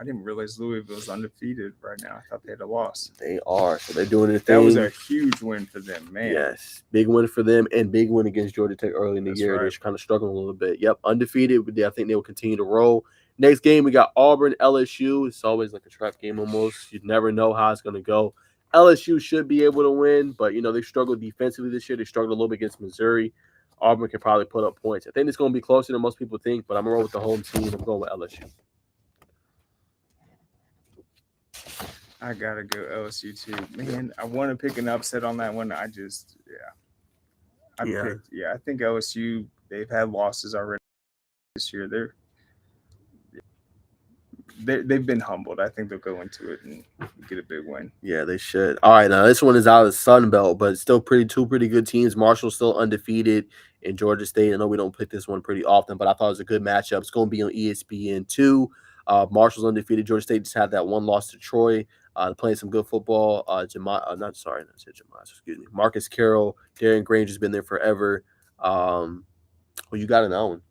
I didn't realize Louisville's undefeated right now. I thought they had a loss. They are. So they're doing their thing. That was a huge win for them, man. Yes. Big win for them and big win against Georgia Tech early in the year. Right. They're kind of struggling a little bit. Yep. Undefeated. I think they will continue to roll. Next game, we got Auburn, LSU. It's always like a trap game almost. You never know how it's going to go. LSU should be able to win, but, they struggled defensively this year. They struggled a little bit against Missouri. Auburn can probably put up points. I think it's going to be closer than most people think, but I'm going to roll with the home team. I'm going with LSU. I got to go LSU too. Man, I want to pick an upset on that one. I think LSU, they've had losses already this year. They've been humbled. I think they'll go into it and get a big win. Yeah, they should. All right, now this one is out of the Sun Belt, but it's still two pretty good teams. Marshall's still undefeated in Georgia State. I know we don't pick this one pretty often, but I thought it was a good matchup. It's going to be on ESPN2. Marshall's undefeated. Georgia State just had that one loss to Troy. Playing some good football. Marcus Carroll, Darren Granger's been there forever. Well, you got an own.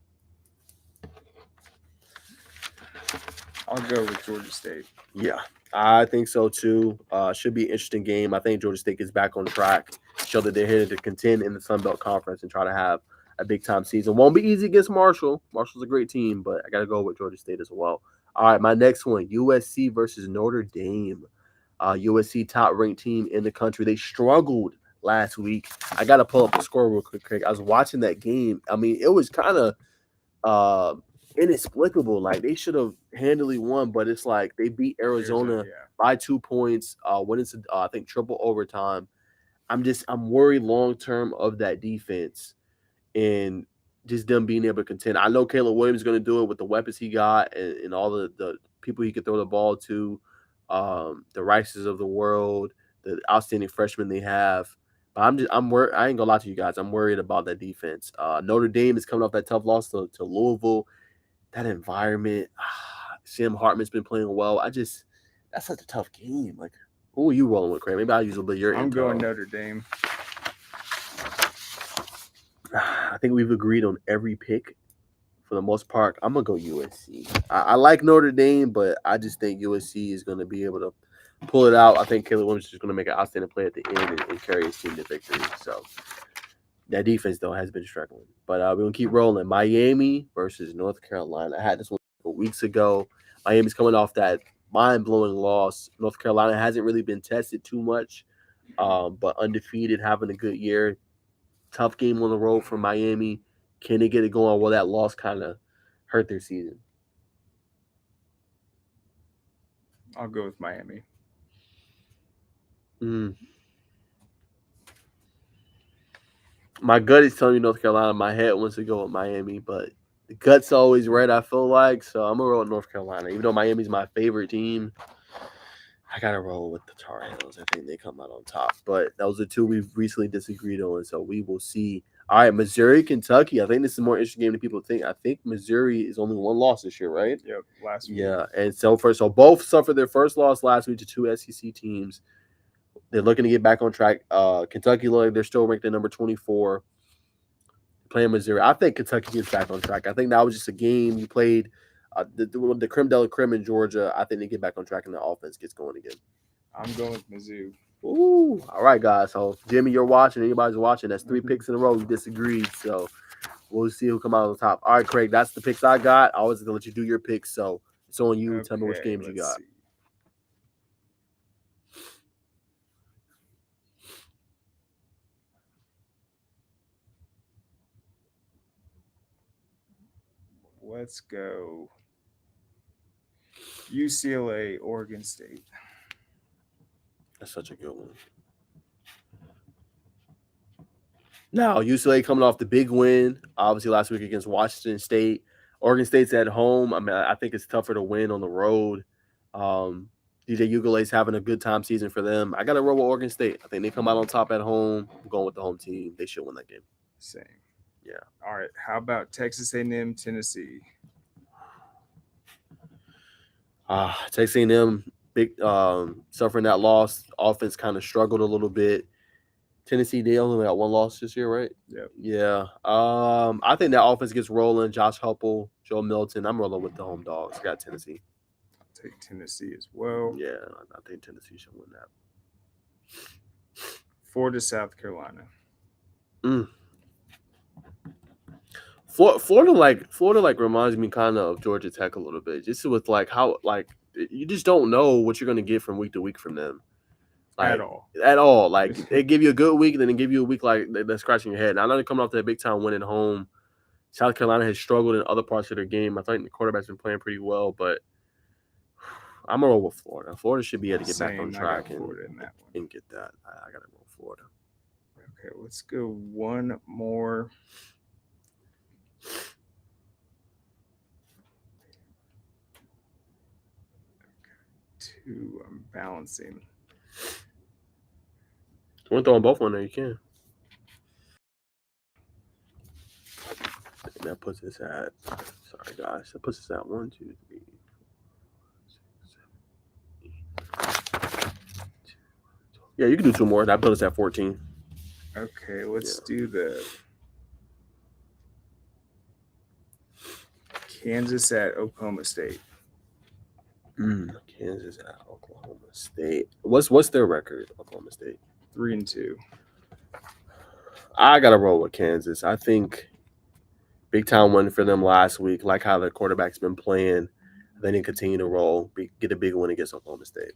I'll go with Georgia State. Yeah, I think so too. Should be an interesting game. I think Georgia State gets back on track, show that they're here to contend in the Sun Belt Conference and try to have a big-time season. Won't be easy against Marshall. Marshall's a great team, but I got to go with Georgia State as well. All right, my next one, USC versus Notre Dame. USC top-ranked team in the country. They struggled last week. I got to pull up the score real quick, Craig. I was watching that game. I mean, it was kind of inexplicable. Like they should have handily won, but it's like they beat Arizona by 2 points. When it's I think triple overtime. I'm worried long term of that defense and just them being able to contend. I know Caleb Williams is going to do it with the weapons he got and all the people he could throw the ball to, the Rices of the world, the outstanding freshmen they have. But I'm worried. I ain't gonna lie to you guys. I'm worried about that defense. Notre Dame is coming off that tough loss to Louisville. That environment. Sam Hartman's been playing well. That's such a tough game. Like, who are you rolling with, Craig? Maybe I'll use a little bit of your I'm intel. going Notre Dame. I think we've agreed on every pick for the most part. I'm gonna go USC. I like Notre Dame, but I just think USC is going to be able to pull it out. I think Caleb Williams is just going to make an outstanding play at the end and carry his team to victory. So that defense though has been struggling, but we're gonna keep rolling. Miami versus North Carolina. I had this one a couple weeks ago. Miami's coming off that mind-blowing loss. North Carolina hasn't really been tested too much, but undefeated, having a good year. Tough game on the road for Miami. Can they get it going? Well, that loss kind of hurt their season. I'll go with Miami. My gut is telling me North Carolina. My head wants to go with Miami, but the gut's always right, I feel like. So I'm going to roll with North Carolina. Even though Miami's my favorite team, I got to roll with the Tar Heels. I think they come out on top. But those are two we've recently disagreed on, so we will see. All right, Missouri, Kentucky. I think this is a more interesting game than people think. I think Missouri is only one loss this year, right? Yep, last week. Yeah, and so both suffered their first loss last week to two SEC teams. They're looking to get back on track. Kentucky, they're still ranked at number 24. Playing Missouri. I think Kentucky gets back on track. I think that was just a game you played. The creme de la creme in Georgia. I think they get back on track and the offense gets going again. I'm going with Mizzou. Ooh, all right, guys. So Jimmy, you're watching. Anybody's watching. That's 3 picks in a row. We disagreed. So we'll see who come out on the top. All right, Craig. That's the picks I got. I was gonna let you do your picks. So it's on you. Tell me which games you got. See. Let's go. UCLA, Oregon State. That's such a good one. Now, UCLA coming off the big win, obviously last week against Washington State. Oregon State's at home. I mean, I think it's tougher to win on the road. DJ Ugale's having a good time season for them. I got to roll with Oregon State. I think they come out on top at home. I'm going with the home team. They should win that game. Same. Yeah. All right. How about Texas A&M, Tennessee? Texas A&M, big suffering that loss. Offense kind of struggled a little bit. Tennessee, they only got one loss this year, right? Yep. Yeah. I think that offense gets rolling. Josh Huppel, Joe Milton. I'm rolling with the home dogs. I got Tennessee. I'll take Tennessee as well. Yeah, I think Tennessee should win that. Florida, South Carolina. Florida reminds me kind of Georgia Tech a little bit, just with how you just don't know what you're going to get from week to week from them. At all. Like they give you a good week, and then they give you a week like they're scratching your head. And I know they're coming off that big time win at home. South Carolina has struggled in other parts of their game. I think the quarterback's been playing pretty well, but I'm gonna roll with Florida. Florida should be able to get back on track and get that. I gotta roll Florida. Okay, let's go one more. Two. I'm balancing. You want to throw them both on there? You can. And that puts us at. Sorry, guys. That puts us at 1, 2, 3, 4, 6, 7, 8. Yeah, you can do 2 more. That puts us at 14. Okay, let's do the Kansas at Oklahoma State. Kansas at Oklahoma State. What's their record? Oklahoma State 3-2. I gotta roll with Kansas. I think big time win for them last week. Like how the quarterback's been playing, then they continue to roll. Get a big win against Oklahoma State.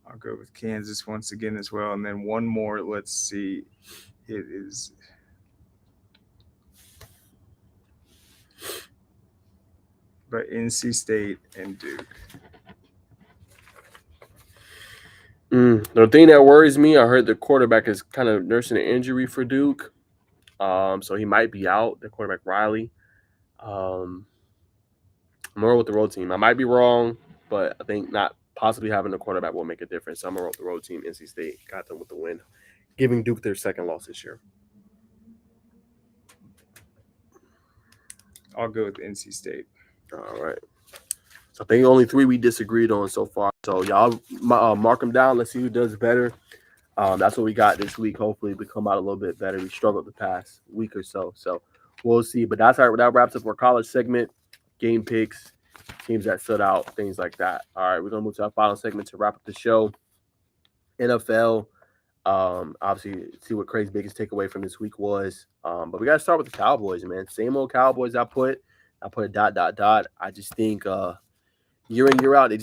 I'll go with Kansas once again as well, and then one more. Let's see. It is. but NC State and Duke. The thing that worries me, I heard the quarterback is kind of nursing an injury for Duke, so he might be out. The quarterback Riley. Um, I'm gonna roll with the road team. I might be wrong, but I think not possibly having a quarterback will make a difference. So I'm gonna roll with the road team. NC State got them with the win, giving Duke their second loss this year. I'll go with NC State. All right. So I think only 3 we disagreed on so far. So y'all mark them down. Let's see who does better. That's what we got this week. Hopefully, we come out a little bit better. We struggled the past week or so, so we'll see. But that's our that wraps up our college segment, game picks, teams that stood out, things like that. All right, we're gonna move to our final segment to wrap up the show. NFL. Obviously, see what Craig's biggest takeaway from this week was. But we got to start with the Cowboys, man. Same old Cowboys. I put a dot. I just think year in year out, they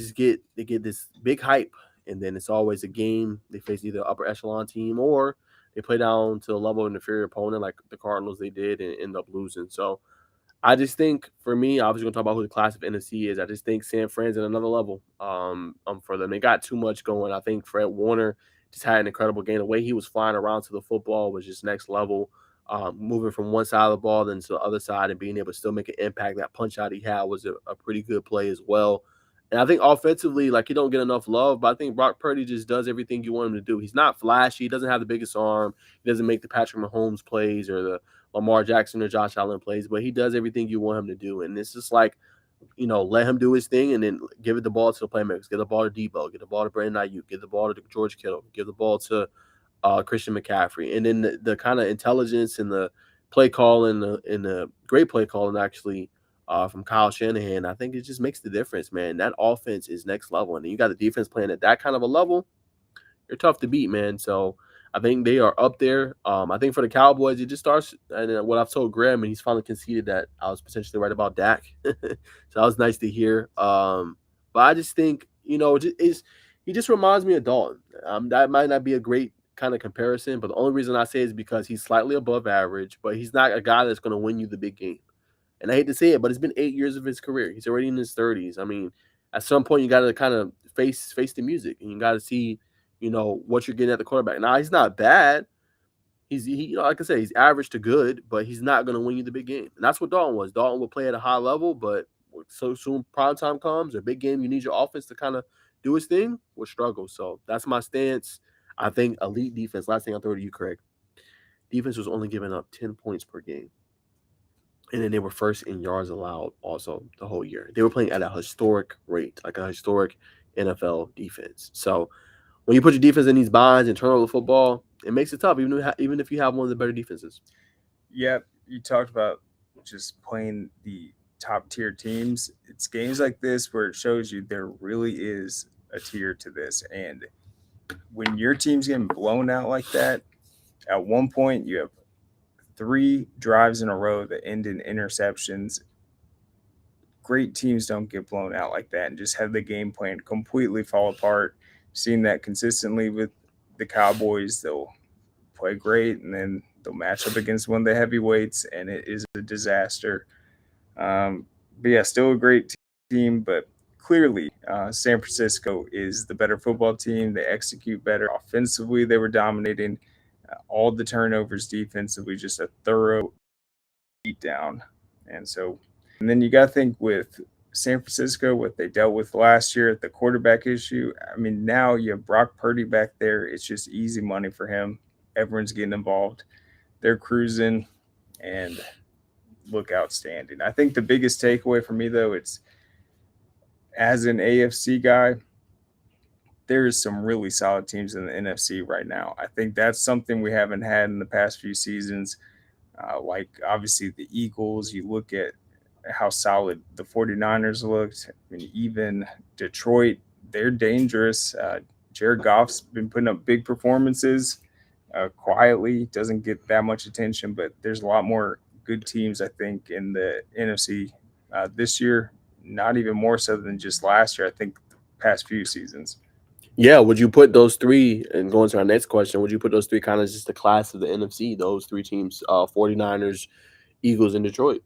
get this big hype, and then it's always a game. They face either an upper echelon team or they play down to a level of an inferior opponent like the Cardinals they did and end up losing. So I just think for me, I was going to talk about who the class of NFC is. I just think San Fran's at another level for them. They got too much going. I think Fred Warner just had an incredible game. The way he was flying around to the football was just next level. Moving from one side of the ball then to the other side and being able to still make an impact. That punch out he had was a pretty good play as well. And I think offensively, like, he don't get enough love, but I think Brock Purdy just does everything you want him to do. He's not flashy. He doesn't have the biggest arm. He doesn't make the Patrick Mahomes plays or the Lamar Jackson or Josh Allen plays, but he does everything you want him to do. And it's just like, let him do his thing and then give it the ball to the playmakers. Give the ball to Debo. Give the ball to Brandon Ayuk. Give the ball to George Kittle. Give the ball to Christian McCaffrey. And then the kind of intelligence and the play call and the great play calling actually from Kyle Shanahan, I think it just makes the difference, man. That offense is next level. And then you got the defense playing at that kind of a level, you're tough to beat, man. So I think they are up there. I think for the Cowboys, it just starts, and what I've told Graham, and he's finally conceded that I was potentially right about Dak. So that was nice to hear. But I just think, he just reminds me of Dalton. That might not be a great kind of comparison, but the only reason I say is because he's slightly above average, but he's not a guy that's going to win you the big game. And I hate to say it, but it's been 8 years of his career. He's already in his 30s. I mean, at some point, you got to kind of face the music, and you got to see what you're getting at the quarterback. Now, he's not bad. He like I said, he's average to good, but he's not going to win you the big game. And that's what Dalton was. Dalton will play at a high level, but so soon prime time comes, a big game, you need your offense to kind of do his thing, will struggle. So that's my stance. I think elite defense. Last thing I'll throw to you, Craig. Defense was only giving up 10 points per game. And then they were first in yards allowed also the whole year. They were playing at a historic rate, like a historic NFL defense. So when you put your defense in these binds and turn over the football, it makes it tough, even if you have one of the better defenses. Yeah, you talked about just playing the top-tier teams. It's games like this where it shows you there really is a tier to this. And when your team's getting blown out like that, at one point you have 3 drives in a row that end in interceptions. Great teams don't get blown out like that and just have the game plan completely fall apart. Seen that consistently with the Cowboys. They'll play great and then they'll match up against one of the heavyweights and it is a disaster. But yeah, still a great team, but clearly San Francisco is the better football team. They execute better offensively. They were dominating all the turnovers defensively, just a thorough beat down. And then you got to think with San Francisco, what they dealt with last year at the quarterback issue. I mean, now you have Brock Purdy back there. It's just easy money for him. Everyone's getting involved. They're cruising and look outstanding. I think the biggest takeaway for me, though, it's as an AFC guy, there's some really solid teams in the NFC right now. I think that's something we haven't had in the past few seasons. Like, obviously, the Eagles, you look at how solid the 49ers looked. I mean, even Detroit, they're dangerous. Jared Goff's been putting up big performances quietly, doesn't get that much attention, but there's a lot more good teams, I think, in the NFC this year, not even more so than just last year, I think the past few seasons. Yeah, would you put those 3, and going to our next question, would you put those 3 kind of just the class of the NFC, those 3 teams, 49ers, Eagles, and Detroit?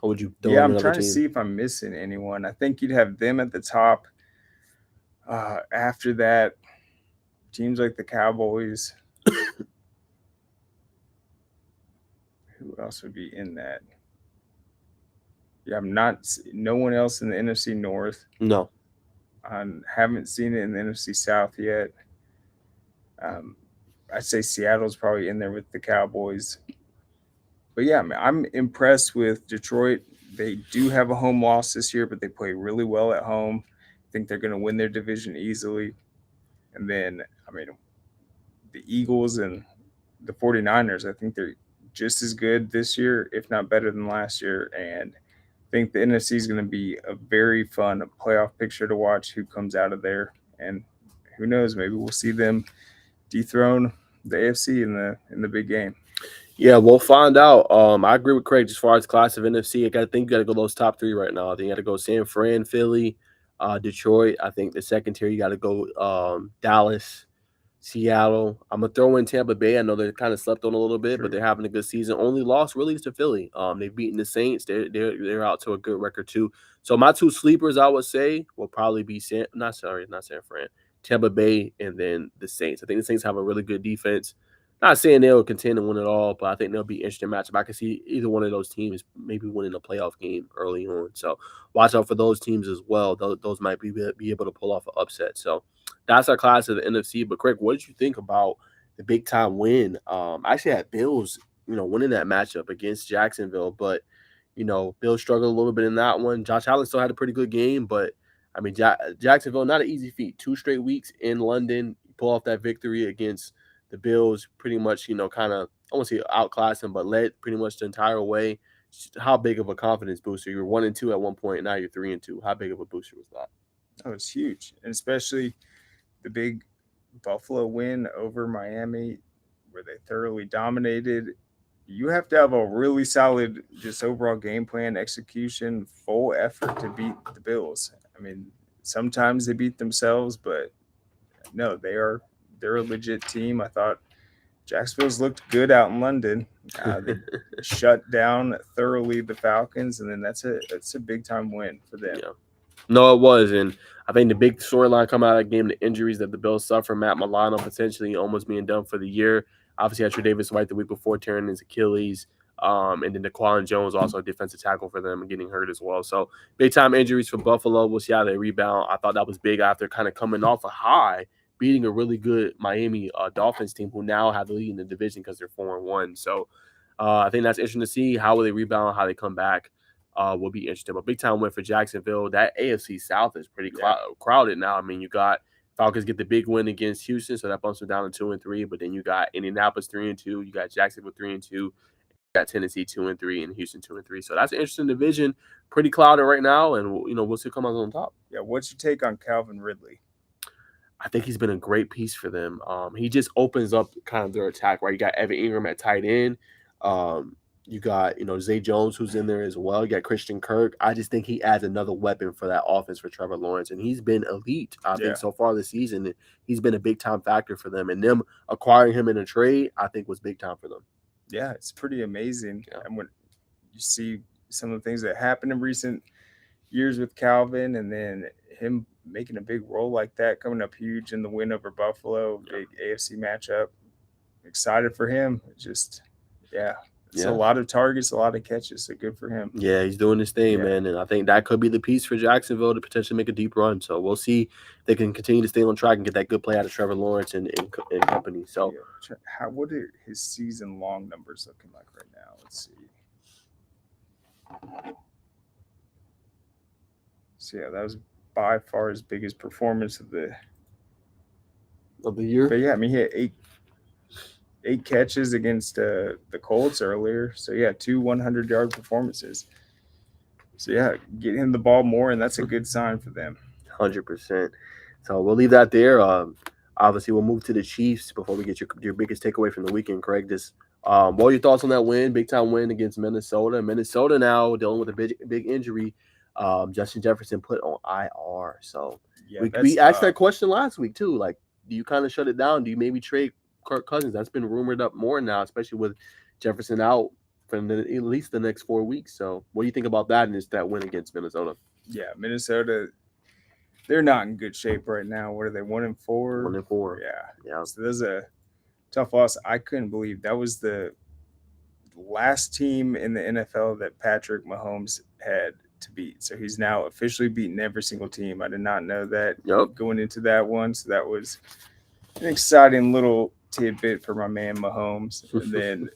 Or would you throw Yeah, in I'm another trying to team? see if I'm missing anyone. I think you'd have them at the top. After that, teams like the Cowboys. Who else would be in that? Yeah, I'm not. No one else in the NFC North. No. I haven't seen it in the NFC South yet. Um, I'd say Seattle's probably in there with the Cowboys. But yeah, I'm impressed with Detroit. They do have a home loss this year, but they play really well at home. I think they're going to win their division easily. And then, I mean, the Eagles and the 49ers, I think they're just as good this year, if not better than last year. And I think the NFC is going to be a very fun playoff picture to watch who comes out of there. And who knows, maybe we'll see them dethrone the AFC in the big game. Yeah, we'll find out. I agree with Craig as far as class of NFC. I think you got to go those top three right now. I think you got to go San Fran, Philly, Detroit. I think the second tier you got to go Dallas, Seattle. I'm gonna throw in Tampa Bay. I know they kind of slept on a little bit, but they're having a good season. Only loss really is to Philly. They've beaten the Saints. They're out to a good record too. So my two sleepers, I would say, will probably be not San Fran, Tampa Bay, and then the Saints. I think the Saints have a really good defense. Not saying they'll contend and win it all, but I think they'll be an interesting matchup. I can see either one of those teams maybe winning a playoff game early on. So watch out for those teams as well. Those might be able to pull off an upset. So that's our class of the NFC. But Craig, what did you think about the big time win? I actually had Bills, winning that matchup against Jacksonville, but Bills struggled a little bit in that one. Josh Allen still had a pretty good game, but I mean, Jacksonville, not an easy feat. 2 straight weeks in London, pull off that victory against the Bills. Pretty much, kind of, I won't say outclass them, but led pretty much the entire way. How big of a confidence booster? You were 1-2 at one point, now you're 3-2. How big of a booster was that? That was huge, and especially the big Buffalo win over Miami, where they thoroughly dominated. You have to have a really solid, just overall game plan, execution, full effort to beat the Bills. I mean, sometimes they beat themselves, but no, they're a legit team. I thought Jacksonville's looked good out in London. They shut down thoroughly the Falcons, and then that's a big time win for them. Yeah. No, it was, and I think the big storyline coming out of that game, the injuries that the Bills suffer, Matt Milano potentially almost being done for the year. Obviously, had Tre'Davious White the week before tearing his Achilles, and then Daquan Jones also a defensive tackle for them and getting hurt as well. So big time injuries for Buffalo. We'll see how they rebound. I thought that was big after kind of coming off a high, beating a really good Miami Dolphins team who now have the lead in the division because they're 4-1. So I think that's interesting to see how will they rebound, how they come back. Will be interesting. But big time win for Jacksonville. That AFC South is pretty crowded now. I mean, you got Falcons get the big win against Houston, so that bumps them down to 2-3. But then you got Indianapolis 3-2. You got Jacksonville 3-2. You got Tennessee 2-3 and Houston 2-3. So that's an interesting division. Pretty crowded right now, and we'll see who comes out on top. Yeah, what's your take on Calvin Ridley? I think he's been a great piece for them. He just opens up kind of their attack, right? You got Evan Ingram at tight end. You got, Zay Jones, who's in there as well. You got Christian Kirk. I just think he adds another weapon for that offense for Trevor Lawrence. And he's been elite, I think, so far this season. He's been a big-time factor for them. And them acquiring him in a trade, I think, was big time for them. Yeah, it's pretty amazing. Yeah. And when you see some of the things that happened in recent years with Calvin and then him making a big role like that, coming up huge in the win over Buffalo, big AFC matchup. Excited for him. It's a lot of targets, a lot of catches. So good for him. Yeah, he's doing his thing, man. And I think that could be the piece for Jacksonville to potentially make a deep run. So we'll see if they can continue to stay on track and get that good play out of Trevor Lawrence and company. So what are his season long numbers looking like right now? Let's see. So that was by far his biggest performance of the year. But yeah, I mean, he had eight catches against the Colts earlier. So yeah, 2 100-yard performances. So yeah, get him the ball more, and that's a good sign for them. 100%. So we'll leave that there. Obviously, we'll move to the Chiefs before we get your biggest takeaway from the weekend, Craig. What are your thoughts on that win? Big time win against Minnesota. Minnesota now dealing with a big injury. Justin Jefferson put on IR. So we asked that question last week too. Like, do you kind of shut it down? Do you maybe trade Kirk Cousins? That's been rumored up more now, especially with Jefferson out. for at least the next 4 weeks. So, what do you think about that? And it's that win against Minnesota. Yeah, Minnesota, they're not in good shape right now. What are they, 1-4? 1-4. Yeah. Yeah. So there's a tough loss. I couldn't believe that was the last team in the NFL that Patrick Mahomes had to beat. So he's now officially beaten every single team. I did not know that Yep. going into that one. So that was an exciting little tidbit for my man Mahomes. And then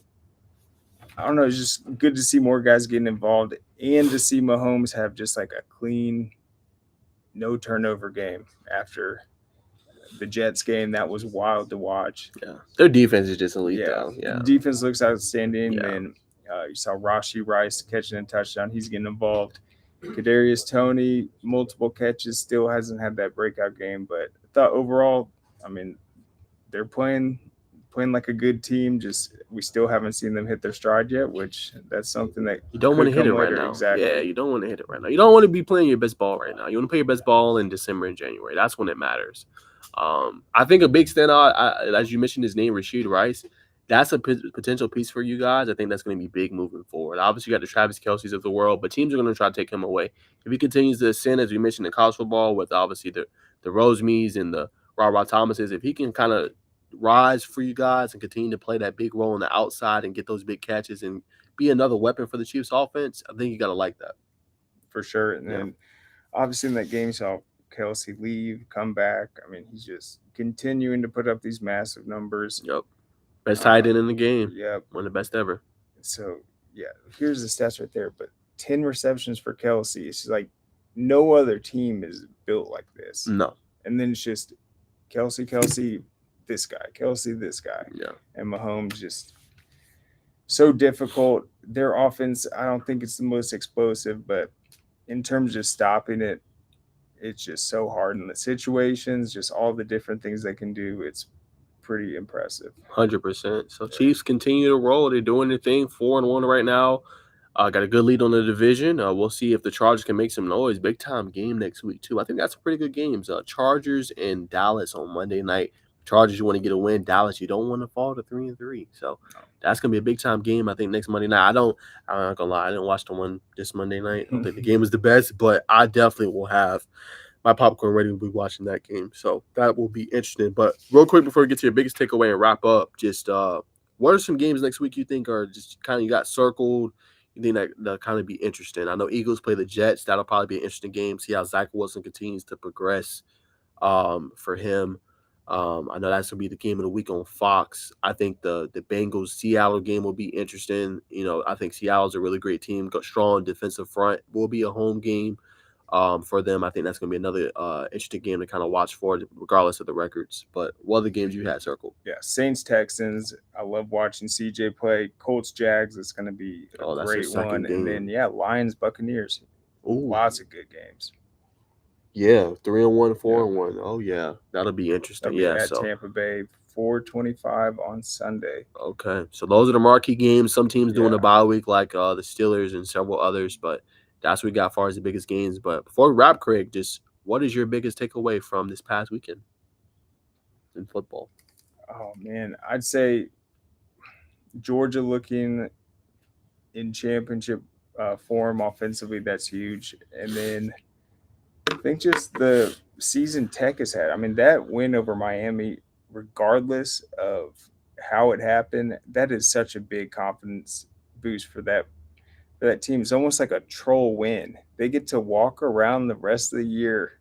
I don't know, it's just good to see more guys getting involved and to see Mahomes have just like a clean, no turnover game after the Jets game. That was wild to watch. Yeah. Their defense is just elite, Yeah, though. Yeah. defense looks outstanding. Yeah. Then you saw Rashi Rice catching a touchdown. He's getting involved. Kadarius Toney, multiple catches, still hasn't had that breakout game. But I thought overall, I mean, they're playing like a good team. Just we still haven't seen them hit their stride yet, which that's something that You don't want to hit it later. right now. Exactly. Yeah, you don't want to hit it right now. You don't want to be playing your best ball right now. You want to play your best ball in December and January. That's when it matters. I think a big standout, as you mentioned his name, Rashid Rice. That's a potential piece for you guys. I think that's going to be big moving forward. Obviously, you got the Travis Kelce's of the world, but teams are going to try to take him away. If he continues to ascend, as we mentioned in college football, with obviously the Rosemees and the Ra Thomases, if he can kind of rise for you guys and continue to play that big role on the outside and get those big catches and be another weapon for the Chiefs offense, I think you got to like that. For sure. And then obviously in that game, you saw Kelsey leave, come back. I mean, he's just continuing to put up these massive numbers. Yep. Best tight end in the game. Yep. One of the best ever. So, yeah, here's the stats right there. But 10 receptions for Kelsey. It's like no other team is built like this. No. And then it's just Kelsey, this guy, Kelsey, this guy. Yeah. And Mahomes just so difficult. Their offense, I don't think it's the most explosive, but in terms of stopping it, it's just so hard in the situations, just all the different things they can do. It's pretty impressive. 100%. So Chiefs continue to roll. They're doing their thing, 4-1 right now. Got a good lead on the division. We'll see if the Chargers can make some noise. Big time game next week too. I think that's pretty good games. Chargers and Dallas on Monday night. Chargers, you want to get a win. Dallas, you don't want to fall to 3-3. So that's gonna be a big time game. I think next Monday night. I'm not gonna lie. I didn't watch the one this Monday night. I don't think the game was the best, but I definitely will have my popcorn ready to be watching that game. So that will be interesting. But real quick before we get to your biggest takeaway and wrap up, just what are some games next week you think are just kind of you got circled? You think that'll kind of be interesting? I know Eagles play the Jets. That'll probably be an interesting game. See how Zach Wilson continues to progress for him. I know that's gonna be the game of the week on Fox. I think the Bengals Seattle game will be interesting. You know, I think Seattle's a really great team. Got strong defensive front. Will be a home game for them. I think that's gonna be another interesting game to kind of watch for, regardless of the records. But what other games you had circled? Yeah, Saints Texans. I love watching CJ play. Colts Jags. It's gonna be a great one. Game. And then Lions Buccaneers. Ooh. Lots of good games. Yeah, 3-1, 4-1. Oh yeah, that'll be interesting. At Tampa Bay, 4:25 on Sunday. Okay, so those are the marquee games. Some teams doing a bye week, like the Steelers and several others, but that's what we got as far as the biggest games. But before we wrap, Craig, just what is your biggest takeaway from this past weekend in football? Oh man, I'd say Georgia looking in championship form offensively. That's huge, and then I think just the season Tech has had. I mean, that win over Miami, regardless of how it happened, that is such a big confidence boost for that team. It's almost like a troll win. They get to walk around the rest of the year.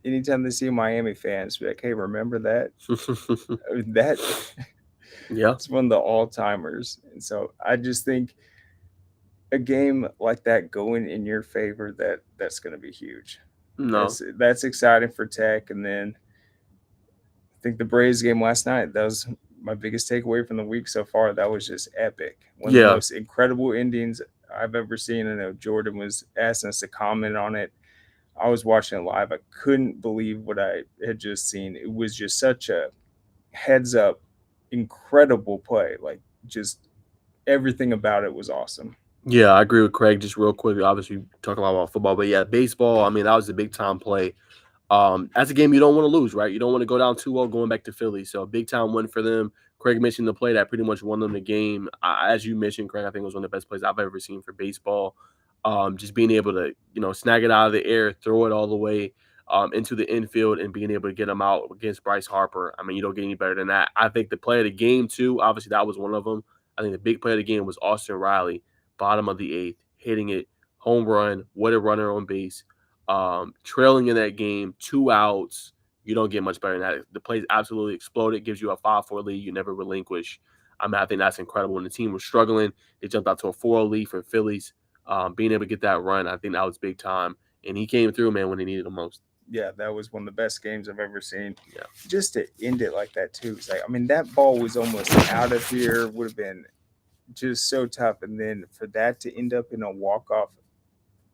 Anytime they see Miami fans, be like, "Hey, remember that?" I mean, it's one of the all-timers. And so I just think a game like that going in your favor, that's going to be huge. No, that's exciting for Tech. And then I think the Braves game last night, that was my biggest takeaway from the week so far. That was just epic. One of the most incredible endings I've ever seen. I know Jordan was asking us to comment on it. I was watching it live. I couldn't believe what I had just seen. It was just such a heads up, incredible play. Like just everything about it was awesome. Yeah, I agree with Craig. Just real quick, obviously talking about football, but yeah, baseball. I mean, that was a big time play. That's a game you don't want to lose, right? You don't want to go down 2-0 going back to Philly. So a big time win for them. Craig mentioned the play that pretty much won them the game. As you mentioned, Craig, I think it was one of the best plays I've ever seen for baseball. Just being able to, snag it out of the air, throw it all the way into the infield, and being able to get them out against Bryce Harper. I mean, you don't get any better than that. I think the play of the game, too, obviously that was one of them. I think the big play of the game was Austin Riley, bottom of the eighth, hitting it, home run, what a runner on base, trailing in that game, 2 outs. You don't get much better than that. The play's absolutely exploded, gives you a 5-4 lead. You never relinquish. I mean, I think that's incredible. When the team was struggling, they jumped out to a 4-0 lead for Phillies. Being able to get that run, I think that was big time. And he came through, man, when they needed him most. Yeah, that was one of the best games I've ever seen. Yeah. Just to end it like that, too. It's like, I mean, that ball was almost out of here, would have been just so tough. And then for that to end up in a walk-off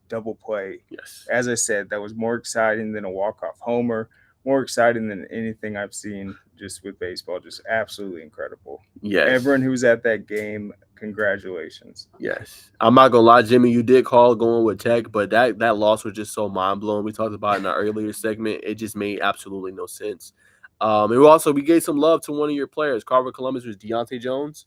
double play, Yes. as I said, that was more exciting than a walk-off homer, more exciting than anything I've seen just with baseball. Just absolutely incredible. Yes. Everyone who was at that game, congratulations. Yes. I'm not going to lie, Jimmy, you did call going with Tech, but that loss was just so mind-blowing. We talked about it in our earlier segment. It just made absolutely no sense. And we gave some love to one of your players. Carver Columbus was Deontay Jones.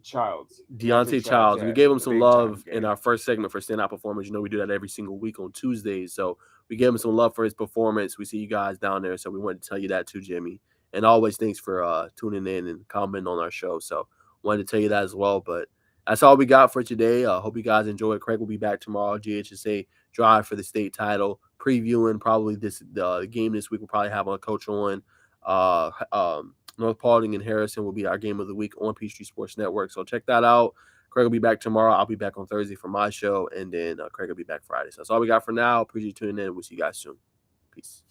Childs. Deontay Childs. We gave him some love in our first segment for Standout Performers. You know, we do that every single week on Tuesdays. So we gave him some love for his performance. We see you guys down there. So we wanted to tell you that too, Jimmy. And always thanks for tuning in and commenting on our show. So wanted to tell you that as well. But that's all we got for today. Hope you guys enjoy it. Craig will be back tomorrow. GHSA drive for the state title. Previewing probably the game this week. We'll probably have a coach on. North Paulding and Harrison will be our game of the week on Peachtree Sports Network. So check that out. Craig will be back tomorrow. I'll be back on Thursday for my show. And then Craig will be back Friday. So that's all we got for now. Appreciate you tuning in. We'll see you guys soon. Peace.